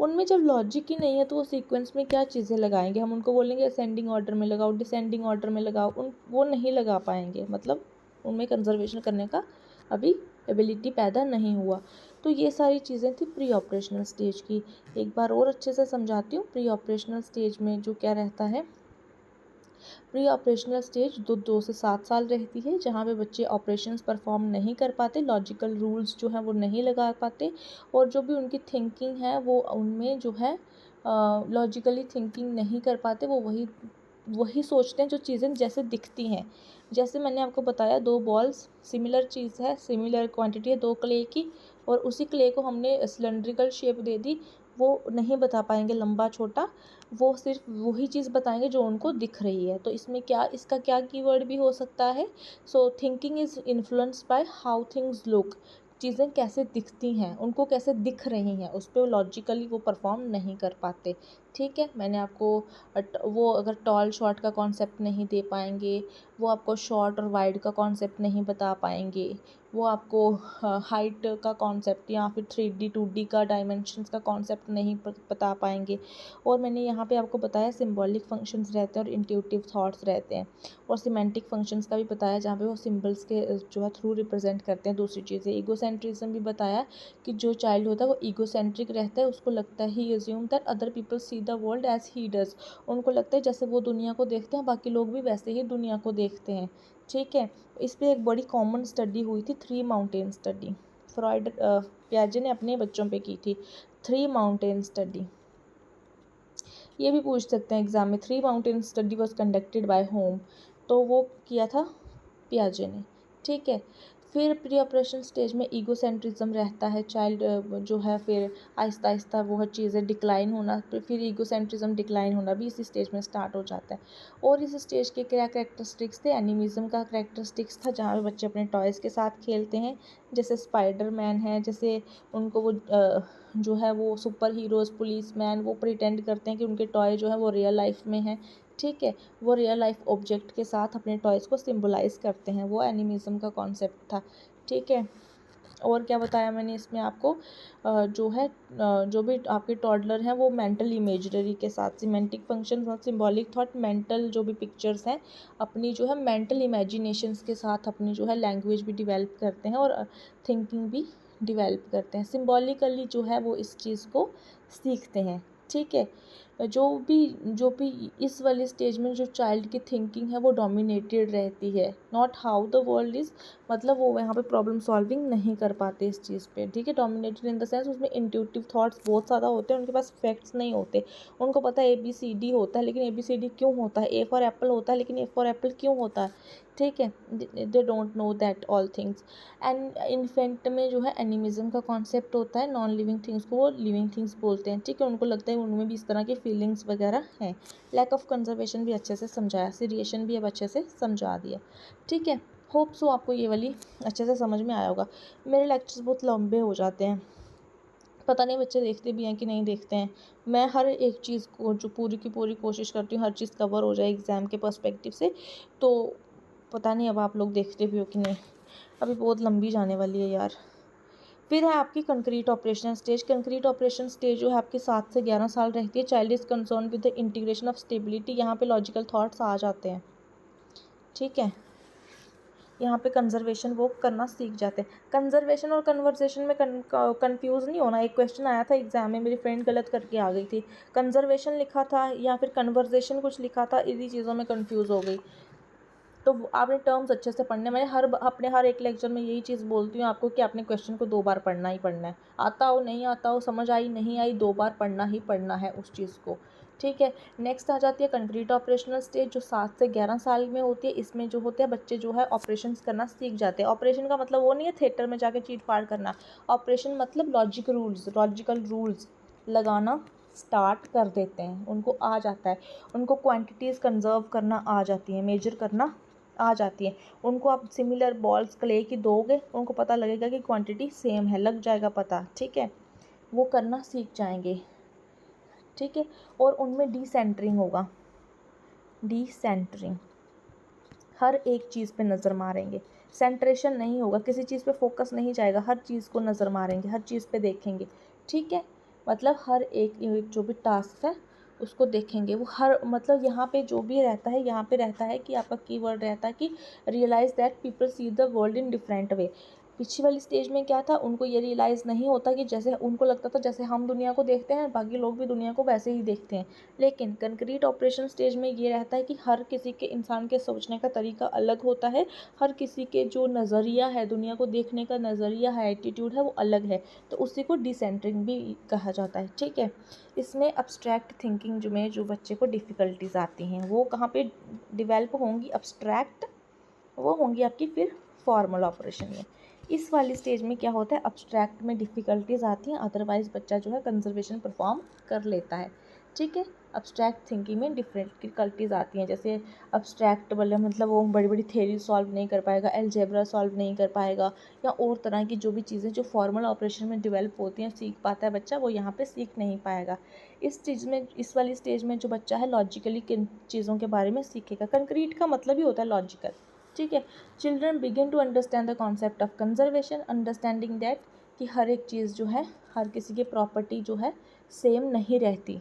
उनमें जब लॉजिक ही नहीं है तो वो सीक्वेंस में क्या चीज़ें लगाएंगे? हम उनको बोलेंगे असेंडिंग ऑर्डर में लगाओ, डिसेंडिंग ऑर्डर में लगाओ, वो नहीं लगा पाएंगे। मतलब उनमें कंजर्वेशन करने का अभी एबिलिटी पैदा नहीं हुआ। तो ये सारी चीज़ें थी प्री ऑपरेशनल स्टेज की। एक बार और अच्छे से समझाती हूँ। प्री ऑपरेशनल स्टेज में जो क्या रहता है, प्री ऑपरेशनल स्टेज 2 से 7 साल रहती है, जहाँ पे बच्चे ऑपरेशंस परफॉर्म नहीं कर पाते, लॉजिकल रूल्स जो हैं वो नहीं लगा पाते, और जो भी उनकी थिंकिंग है वो उनमें जो है लॉजिकली थिंकिंग नहीं कर पाते। वो वही वही सोचते हैं जो चीज़ें जैसे दिखती हैं। जैसे मैंने आपको बताया, दो बॉल्स सिमिलर चीज़ है, सिमिलर क्वांटिटी है दो क्ले की, और उसी क्ले को हमने सिलेंड्रिकल शेप दे दी। वो नहीं बता पाएंगे लंबा छोटा, वो सिर्फ वही चीज़ बताएंगे जो उनको दिख रही है। तो इसमें क्या, इसका क्या कीवर्ड भी हो सकता है? सो thinking is influenced by how things look. चीज़ें कैसे दिखती हैं, उनको कैसे दिख रही हैं, उस पर लॉजिकली वो परफॉर्म नहीं कर पाते। ठीक है, मैंने आपको वो अगर टॉल शॉर्ट का कॉन्सेप्ट नहीं दे पाएंगे, वो आपको शॉर्ट और वाइड का कॉन्सेप्ट नहीं बता पाएंगे, वो आपको हाइट का कॉन्सेप्ट या फिर 3D 2D का डायमेंशंस का कॉन्सेप्ट नहीं बता पाएंगे। और मैंने यहाँ पे आपको बताया सिंबॉलिक फंक्शंस रहते हैं और इंट्यूटिव थॉट्स रहते हैं, और सिमेंटिक फंक्शंस का भी बताया जहाँ पे वो सिंबल्स के जो है थ्रू रिप्रेजेंट करते हैं दूसरी चीज़ें। ईगोसेंट्रिज्म भी बताया कि जो चाइल्ड होता है वो ईगोसेंट्रिक रहता है, उसको लगता है he assume that other people see the world as he does. उनको लगता है जैसे वो दुनिया को देखते हैं बाकी लोग भी वैसे ही दुनिया को देखते हैं। ठीक है, इस पर एक बड़ी कॉमन स्टडी हुई थी, 3 माउंटेन स्टडी। फ्रॉइड पियाजे ने अपने बच्चों पे की थी 3 माउंटेन स्टडी। ये भी पूछ सकते हैं एग्जाम में, 3 mountain study was conducted by home, तो वो किया था पियाजे ने। ठीक है, फिर प्री ऑपरेशन स्टेज में ईगोसेंट्रिज्म रहता है, चाइल्ड जो है फिर आहिस्ता आहिस्ता वो हर चीज़ें डिक्लाइन होना, फिर ईगोसेंट्रिज्म डिक्लाइन होना भी इसी स्टेज में स्टार्ट हो जाता है। और इस स्टेज के क्या करेक्टरिस्टिक्स थे? एनिमिज्म का करेक्टरिस्टिक्स था, जहाँ पे बच्चे अपने टॉयज़ के साथ खेलते हैं, जैसे स्पाइडर मैन है, जैसे उनको वो जो है वो सुपर हीरोज़, पुलिस मैन, वो प्रिटेंड करते हैं कि उनके टॉय जो है वो रियल लाइफ में है। ठीक है, वो रियल लाइफ ऑब्जेक्ट के साथ अपने टॉयज़ को सिम्बलाइज़ करते हैं, वो एनिमिज्म का कॉन्सेप्ट था। ठीक है, और क्या बताया मैंने इसमें आपको, जो है जो भी आपके टॉडलर हैं वो मेंटल इमेजरी के साथ, सिमेंटिक फंक्शन और सिंबॉलिक थॉट, मेंटल जो भी पिक्चर्स हैं अपनी जो है मेंटल इमेजिनेशंस के साथ अपनी जो है लैंग्वेज भी डिवेल्प करते हैं और थिंकिंग भी डिवेल्प करते हैं। सिंबॉलिकली जो है वो इस चीज़ को सीखते हैं। ठीक है, जो भी इस वाली स्टेज में जो चाइल्ड की थिंकिंग है वो डोमिनेटेड रहती है, not how the world is, मतलब वो यहाँ पे प्रॉब्लम सॉल्विंग नहीं कर पाते इस चीज़ पे, ठीक है। डोमिनेटेड इन द सेंस उसमें इंट्यूटिव थॉट्स बहुत ज़्यादा होते हैं, उनके पास फैक्ट्स नहीं होते। उनको पता है ABCD होता है, लेकिन ABCD क्यों होता है, A फॉर एप्पल होता है, लेकिन A फॉर एप्पल क्यों होता है, ठीक है। They don't know that all things. And infant में जो है एनिमिज्म का कॉन्सेप्ट होता है, नॉन लिविंग थिंग्स को वो लिविंग थिंग्स बोलते हैं, ठीक है। उनको लगता है उनमें भी इस तरह की फीलिंग्स वगैरह हैं। लैक ऑफ कंजर्वेशन भी अच्छे से समझाया, सीरिएशन भी अब अच्छे से समझा दिया, ठीक है। होप सो आपको ये वाली अच्छे से समझ में आया होगा। मेरे लेक्चर्स बहुत लंबे हो जाते हैं, पता नहीं बच्चे देखते भी हैं कि नहीं देखते हैं। मैं हर एक चीज़ को जो पूरी की पूरी कोशिश करती हूँ हर चीज़ कवर हो जाए एग्ज़ाम के पर्सपेक्टिव से, तो पता नहीं अब आप लोग देखते भी हो कि नहीं। अभी बहुत लंबी जाने वाली है यार। फिर है आपकी concrete operation stage. Concrete operation stage जो है आपकी 7 से 11 साल रहती है। Child is concern with the integration of stability, यहाँ पे लॉजिकल थॉट्स आ जाते हैं, ठीक है। यहाँ पे कंजर्वेशन वो करना सीख जाते हैं। कंजर्वेशन और कन्वर्सेशन में कंफ्यूज नहीं होना। एक क्वेश्चन आया था एग्जाम में, मेरी फ्रेंड गलत करके आ गई थी, कंजर्वेशन लिखा था या फिर कन्वर्सेशन कुछ लिखा था, इन्हीं चीज़ों में कंफ्यूज हो गई। तो आपने टर्म्स अच्छे से पढ़ने, मैंने अपने हर एक लेक्चर में यही चीज़ बोलती हूँ आपको कि आपने क्वेश्चन को 2 बार पढ़ना ही पढ़ना है। आता हो नहीं आता हो, समझ आई नहीं आई, 2 बार पढ़ना ही पढ़ना है उस चीज़ को, ठीक है। नेक्स्ट आ जाती है कंक्रीट ऑपरेशनल स्टेज जो 7 से 11 साल में होती है। इसमें जो होते हैं बच्चे जो है ऑपरेशंस करना सीख जाते हैं। ऑपरेशन का मतलब वो नहीं है थिएटर में जाके चीट फाड़ करना। ऑपरेशन मतलब लॉजिकल रूल्स लगाना स्टार्ट कर देते हैं, उनको आ जाता है। उनको क्वांटिटीज़ कंजर्व करना आ जाती हैं, मेजर करना आ जाती है। उनको आप सिमिलर बॉल्स क्ले की दोगे, उनको पता लगेगा कि क्वांटिटी सेम है, लग जाएगा पता, ठीक है। वो करना सीख जाएंगे, ठीक है। और उनमें डिसेंटरिंग होगा, डिसेंटरिंग, हर एक चीज़ पे नज़र मारेंगे। सेंट्रेशन नहीं होगा, किसी चीज़ पे फोकस नहीं जाएगा, हर चीज़ को नज़र मारेंगे, हर चीज़ पे देखेंगे, ठीक है। मतलब हर एक जो भी टास्क है उसको देखेंगे। वो हर मतलब यहाँ पे जो भी रहता है, यहाँ पे रहता है कि आपका कीवर्ड रहता है कि realize that people see the world in different way. पिछली वाली स्टेज में क्या था, उनको ये रियलाइज़ नहीं होता कि जैसे उनको लगता था जैसे हम दुनिया को देखते हैं बाकी लोग भी दुनिया को वैसे ही देखते हैं। लेकिन कंक्रीट ऑपरेशन स्टेज में ये रहता है कि हर किसी के इंसान के सोचने का तरीका अलग होता है, हर किसी के जो नज़रिया है, दुनिया को देखने का नज़रिया है, एटीट्यूड है, वो अलग है। तो उसी को डिसेंटरिंग भी कहा जाता है, ठीक है। इसमें अब्स्ट्रैक्ट थिंकिंग में जो बच्चे को डिफ़िकल्टीज आती हैं वो कहाँ पे डिवेल्प होंगी, अब्स्ट्रैक्ट वो होंगी आपकी फिर फॉर्मल ऑपरेशन में। इस वाली स्टेज में क्या होता है, अब्स्ट्रैक्ट में डिफ़िकल्टीज आती हैं, अदरवाइज बच्चा जो है कंजर्वेशन परफॉर्म कर लेता है, ठीक है। अब्स्ट्रैक्ट थिंकिंग में डिफ़िकल्टीज आती हैं, जैसे अब्स्ट्रैक्ट वाला मतलब वो बड़ी बड़ी थ्योरी सॉल्व नहीं कर पाएगा, अलजेब्रा सॉल्व नहीं कर पाएगा, या और तरह की जो भी चीज़ें जो फॉर्मल ऑपरेशन में डेवलप होती हैं सीख पाता है बच्चा, वो यहाँ पे सीख नहीं पाएगा। इस चीज़ में, इस वाली स्टेज में जो बच्चा है लॉजिकली किन चीज़ों के बारे में सीखेगा। कंक्रीट का मतलब ही होता है लॉजिकल, ठीक है। Children begin to understand the concept of conservation, understanding that कि हर एक चीज़ जो है, हर किसी की प्रॉपर्टी जो है सेम नहीं रहती।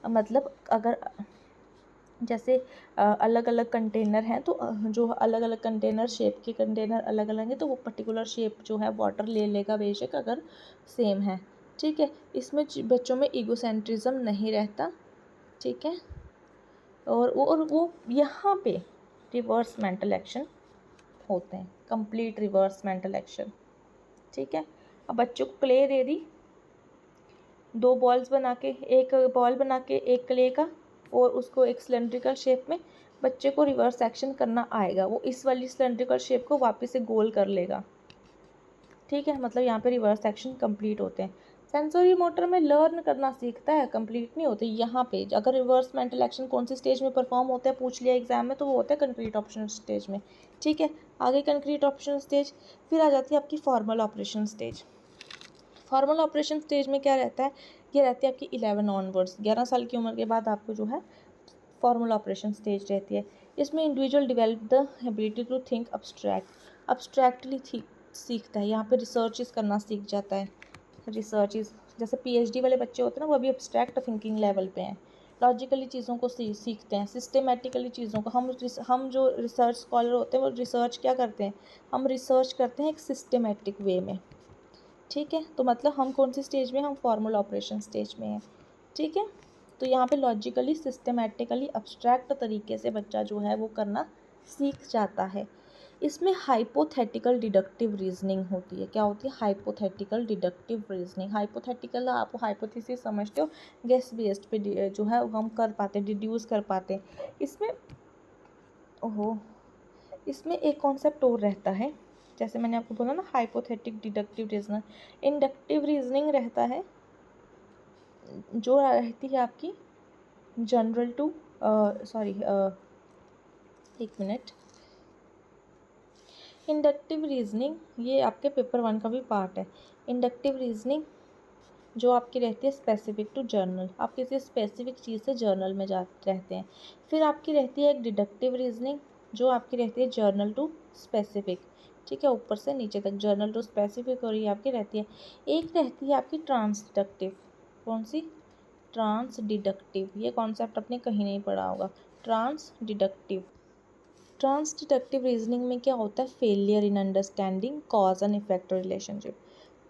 मतलब अगर जैसे अलग अलग कंटेनर हैं तो जो अलग अलग कंटेनर शेप के कंटेनर अलग अलग हैं तो वो पर्टिकुलर शेप जो है वाटर ले लेगा बेशक अगर सेम है, ठीक है। इसमें बच्चों में ईगोसेंट्रिज्म नहीं रहता, ठीक है। और वो यहाँ पे रिवर्स मेंटल एक्शन होते हैं, कंप्लीट रिवर्स मेंटल एक्शन, ठीक है। अब बच्चों को क्ले दे दी, 2 बॉल्स बना के, एक बॉल बना के एक क्ले का और उसको एक सिलेंड्रिकल शेप में, बच्चे को रिवर्स एक्शन करना आएगा, वो इस वाली सिलेंड्रिकल शेप को वापस से गोल कर लेगा, ठीक है। मतलब यहाँ पे रिवर्स एक्शन कंप्लीट होते हैं। सेंसरी मोटर में लर्न करना सीखता है, कंप्लीट नहीं होते। यहाँ पे अगर रिवर्स मेंटल एक्शन कौन सी स्टेज में परफॉर्म होता है पूछ लिया एग्जाम में, तो वो होता है कंक्रीट ऑप्शन स्टेज में, ठीक है। आगे कंक्रीट ऑप्शन स्टेज, फिर आ जाती है आपकी formal operation stage. Formal operation stage में क्या रहता है, ये रहती है आपकी 11 ऑनवर्ड्स, 11 साल की उम्र के बाद आपको जो है फॉर्मल ऑपरेशन स्टेज रहती है। इसमें individual develop the ability to think abstractly सीखता है। यहाँ पे रिसर्चेस करना सीख जाता है, रिसर्चेस जैसे PhD वाले बच्चे होते हैं ना, वो अभी अब्स्ट्रैक्ट थिंकिंग लेवल पे हैं, लॉजिकली चीज़ों को सीखते हैं, सिस्टेमेटिकली चीज़ों को। हम जो रिसर्च स्कॉलर होते हैं वो रिसर्च क्या करते हैं, हम रिसर्च करते हैं एक सिस्टेमेटिक वे में, ठीक है। तो मतलब हम कौन सी स्टेज में, हम फॉर्मल ऑपरेशन स्टेज में हैं, ठीक है। तो यहाँ पे लॉजिकली, सिस्टमेटिकली, अब्स्ट्रैक्ट तरीके से बच्चा जो है वो करना सीख जाता है। इसमें हाइपोथेटिकल डिडक्टिव रीजनिंग होती है। क्या होती है? Hypothetical deductive reasoning. हाइपोथेटिकल आप हाइपोथेसिस समझते हो, गेस बेस्ड पे जो है हम कर पाते हैं, डिड्यूस कर पाते हैं। इसमें एक कॉन्सेप्ट और रहता है, जैसे मैंने आपको बोला ना, hypothetic deductive reasoning. Inductive reasoning रहता है, जो रहती है आपकी जनरल टू एक मिनट। इंडक्टिव रीजनिंग ये आपके पेपर 1 का भी पार्ट है। इंडक्टिव रीजनिंग जो आपकी रहती है स्पेसिफिक टू जर्नल, आप किसी स्पेसिफिक चीज़ से जर्नल में जा रहते हैं। फिर आपकी रहती है एक डिडक्टिव रीजनिंग, जो आपकी रहती है जर्नल टू स्पेसिफिक। ठीक है, ऊपर से नीचे तक जर्नल टू स्पेसिफिक, और ये आपकी रहती है। एक रहती है आपकी ट्रांस डिडक्टिव। कौन सी? Transductive. ये कॉन्सेप्ट आपने कहीं नहीं पढ़ा होगा, transductive. Transductive reasoning में क्या होता है? Failure in understanding cause and effect relationship.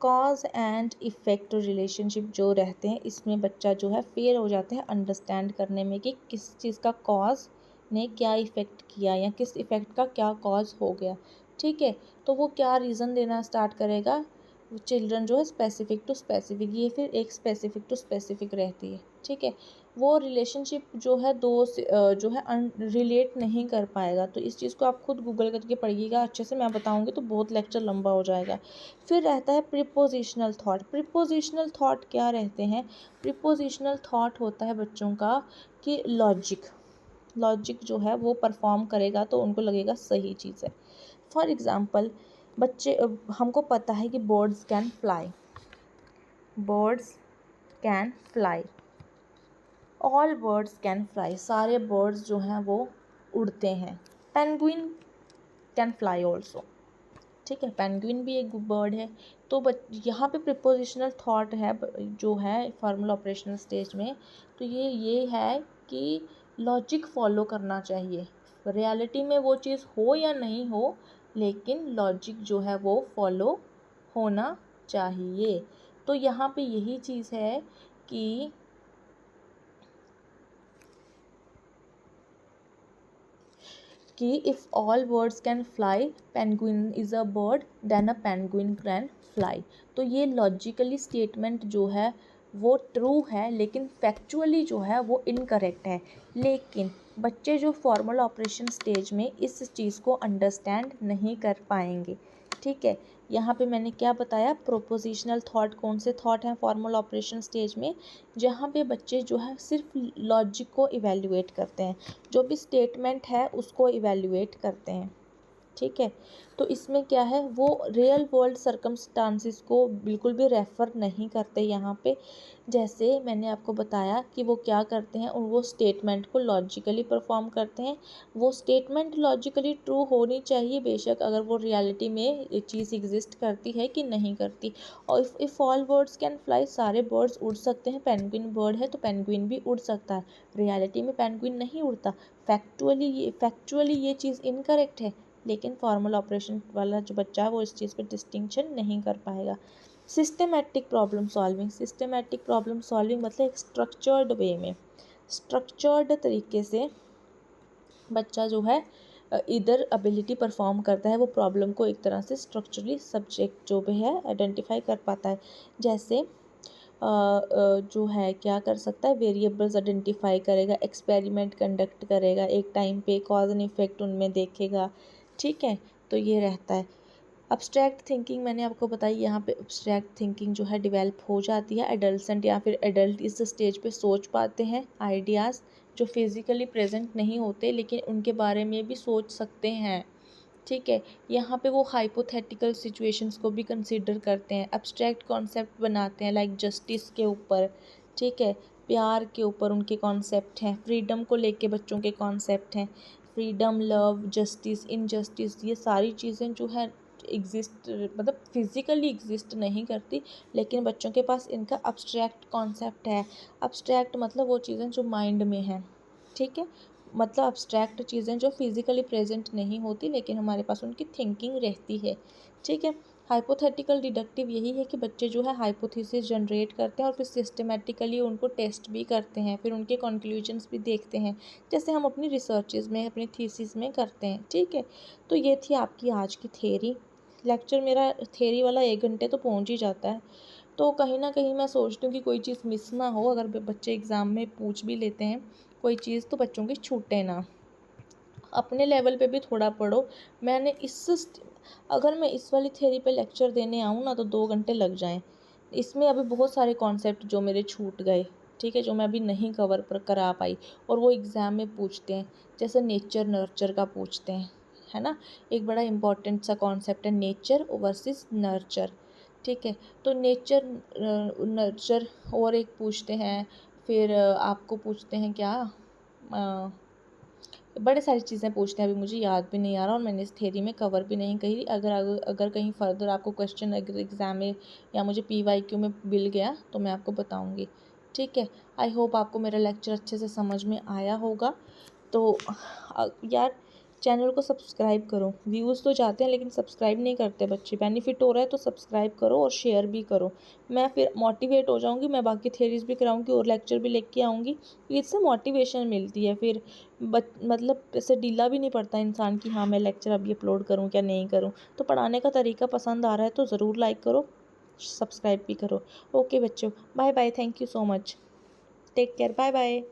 Cause and effect relationship जो रहते हैं, इसमें बच्चा जो है फेल हो जाता है अंडरस्टैंड करने में कि किस चीज़ का कॉज ने क्या इफ़ेक्ट किया या किस इफ़ेक्ट का क्या कॉज हो गया। ठीक है, तो वो क्या रीज़न देना स्टार्ट करेगा चिल्ड्रन जो है स्पेसिफिक टू स्पेसिफिक, ये फिर एक स्पेसिफिक टू स्पेसिफिक रहती है। ठीक है, वो रिलेशनशिप जो है जो है रिलेट नहीं कर पाएगा। तो इस चीज़ को आप खुद गूगल करके पढ़िएगा, अच्छे से मैं बताऊंगी तो बहुत लेक्चर लंबा हो जाएगा। फिर रहता है प्रीपोजिशनल थॉट। प्रीपोजिशनल थॉट क्या रहते हैं? प्रीपोजिशनल थॉट होता है बच्चों का कि लॉजिक जो है वो परफॉर्म करेगा तो उनको लगेगा सही चीज़ है। फॉर एग्ज़ाम्पल, बच्चे हमको पता है कि birds can fly, birds can fly, all birds can fly, सारे बर्ड्स जो हैं वो उड़ते हैं। Penguin can fly also. ठीक है, पेंगुइन भी एक बर्ड है। तो यहाँ पे प्रीपोजिशनल थॉट है जो है फॉर्मल ऑपरेशनल स्टेज में, तो ये है कि लॉजिक फॉलो करना चाहिए। रियलिटी में वो चीज़ हो या नहीं हो, लेकिन लॉजिक जो है वो फॉलो होना चाहिए। तो यहाँ पे यही चीज़ है कि if all birds can fly, penguin is a bird, then a penguin can fly। तो ये लॉजिकली स्टेटमेंट जो है वो ट्रू है, लेकिन फैक्चुअली जो है वो इनकरेक्ट है। लेकिन बच्चे जो फॉर्मल ऑपरेशन स्टेज में इस चीज़ को अंडरस्टैंड नहीं कर पाएंगे। ठीक है, यहाँ पे मैंने क्या बताया? प्रोपोजिशनल थॉट कौन से थॉट हैं फॉर्मल ऑपरेशन स्टेज में? जहाँ पे बच्चे जो है सिर्फ लॉजिक को इवेल्युएट करते हैं, जो भी स्टेटमेंट है उसको इवेल्युएट करते हैं। ठीक है, तो इसमें क्या है, वो रियल वर्ल्ड सर्कमस्टांसिस को बिल्कुल भी रेफ़र नहीं करते यहाँ पे। जैसे मैंने आपको बताया कि वो क्या करते हैं, और वो स्टेटमेंट को लॉजिकली परफॉर्म करते हैं। वो स्टेटमेंट लॉजिकली ट्रू होनी चाहिए बेशक, अगर वो रियलिटी में ये चीज़ एग्जिस्ट करती है कि नहीं करती। और if all birds can fly, सारे बर्ड्स उड़ सकते हैं, पेंगुइन बर्ड है तो पेंगुइन भी उड़ सकता है। रियलिटी में पेंगुइन नहीं उड़ता। फैक्चुअली ये चीज़ इनकरेक्ट है, लेकिन फॉर्मल ऑपरेशन वाला जो बच्चा है वो इस चीज़ पे डिस्टिंक्शन नहीं कर पाएगा। Systematic problem solving. Systematic problem solving मतलब एक स्ट्रक्चर्ड वे में, स्ट्रक्चर्ड तरीके से बच्चा जो है इधर एबिलिटी परफॉर्म करता है, वो प्रॉब्लम को एक तरह से स्ट्रक्चरली सब्जेक्ट जो भी है आइडेंटिफाई कर पाता है। जैसे जो है क्या कर सकता है, वेरिएबल्स आइडेंटिफाई करेगा, एक्सपेरिमेंट कंडक्ट करेगा, एक टाइम पे कॉज एंड इफेक्ट उनमें देखेगा। ठीक है, तो ये रहता है। अब्स्ट्रैक्ट थिंकिंग मैंने आपको बताई, यहाँ पे अब्स्ट्रैक्ट थिंकिंग जो है डेवलप हो जाती है। एडल्सेंट या फिर एडल्ट इस स्टेज पे सोच पाते हैं आइडियाज़ जो फिज़िकली प्रेजेंट नहीं होते, लेकिन उनके बारे में भी सोच सकते हैं। ठीक है, यहाँ पे वो हाइपोथेटिकल सिचुएशंस को भी कंसीडर करते हैं, एब्स्ट्रैक्ट कॉन्सेप्ट बनाते हैं, लाइक जस्टिस के ऊपर। ठीक है, प्यार के ऊपर उनके कॉन्सेप्ट हैं, फ्रीडम को लेके बच्चों के कॉन्सेप्ट हैं। फ्रीडम, लव, जस्टिस, इनजस्टिस, ये सारी चीज़ें जो है एग्जिस्ट, मतलब फिज़िकली एग्जिस्ट नहीं करती, लेकिन बच्चों के पास इनका अब्स्ट्रैक्ट कॉन्सेप्ट है। अब्स्ट्रैक्ट मतलब वो चीज़ें जो माइंड में हैं। ठीक है, मतलब अब्स्ट्रैक्ट चीज़ें जो फिज़िकली प्रेजेंट नहीं होती, लेकिन हमारे पास उनकी थिंकिंग रहती है। ठीक है, हाइपोथेटिकल डिडक्टिव यही है कि बच्चे जो है हाइपोथेसिस जनरेट करते हैं और फिर सिस्टमेटिकली उनको टेस्ट भी करते हैं, फिर उनके कंक्लूजन्स भी देखते हैं, जैसे हम अपनी रिसर्चेज में अपनी थीसिस में करते हैं। ठीक है, तो ये थी आपकी आज की थ्योरी। लेक्चर मेरा थ्योरी वाला 1 घंटे तो पहुंच ही जाता है, तो कहीं ना कहीं मैं सोचती हूँ कि कोई चीज़ मिस ना हो। अगर बच्चे एग्ज़ाम में पूछ भी लेते हैं कोई चीज़ तो बच्चों की छूटे ना। अपने लेवल पे भी थोड़ा पढ़ो। मैंने अगर मैं इस वाली थ्योरी पे लेक्चर देने आऊँ ना तो 2 घंटे लग जाएं। इसमें अभी बहुत सारे कॉन्सेप्ट जो मेरे छूट गए, ठीक है, जो मैं अभी नहीं करा पाई, और वो एग्ज़ाम में पूछते हैं, जैसे नेचर नर्चर का पूछते हैं, है ना। एक बड़ा इंपॉर्टेंट सा कॉन्सेप्ट है नेचर वर्सेस नर्चर। ठीक है, तो नेचर नर्चर और एक पूछते हैं, फिर आपको पूछते हैं क्या, बड़े सारी चीज़ें पूछते हैं, अभी मुझे याद भी नहीं आ रहा और मैंने इस थ्योरी में कवर भी नहीं करी। अगर कहीं फर्दर आपको क्वेश्चन अगर एग्ज़ाम में या मुझे PYQ में मिल गया तो मैं आपको बताऊंगी। ठीक है, आई होप आपको मेरा लेक्चर अच्छे से समझ में आया होगा। तो यार चैनल को सब्सक्राइब करो। व्यूज़ तो जाते हैं लेकिन सब्सक्राइब नहीं करते बच्चे। बेनिफिट हो रहा है तो सब्सक्राइब करो और शेयर भी करो। मैं फिर मोटिवेट हो जाऊंगी, मैं बाकी थ्योरीज भी कराऊंगी और लेक्चर भी लेके आऊँगी। इससे मोटिवेशन मिलती है, फिर मतलब ऐसे ढीला भी नहीं पड़ता इंसान कि हाँ मैं लेक्चर अभी अपलोड करूँ क्या नहीं करूँ। तो पढ़ाने का तरीका पसंद आ रहा है तो ज़रूर लाइक करो, सब्सक्राइब भी करो। ओके बच्चों, bye bye, thank you so much, take care, bye bye.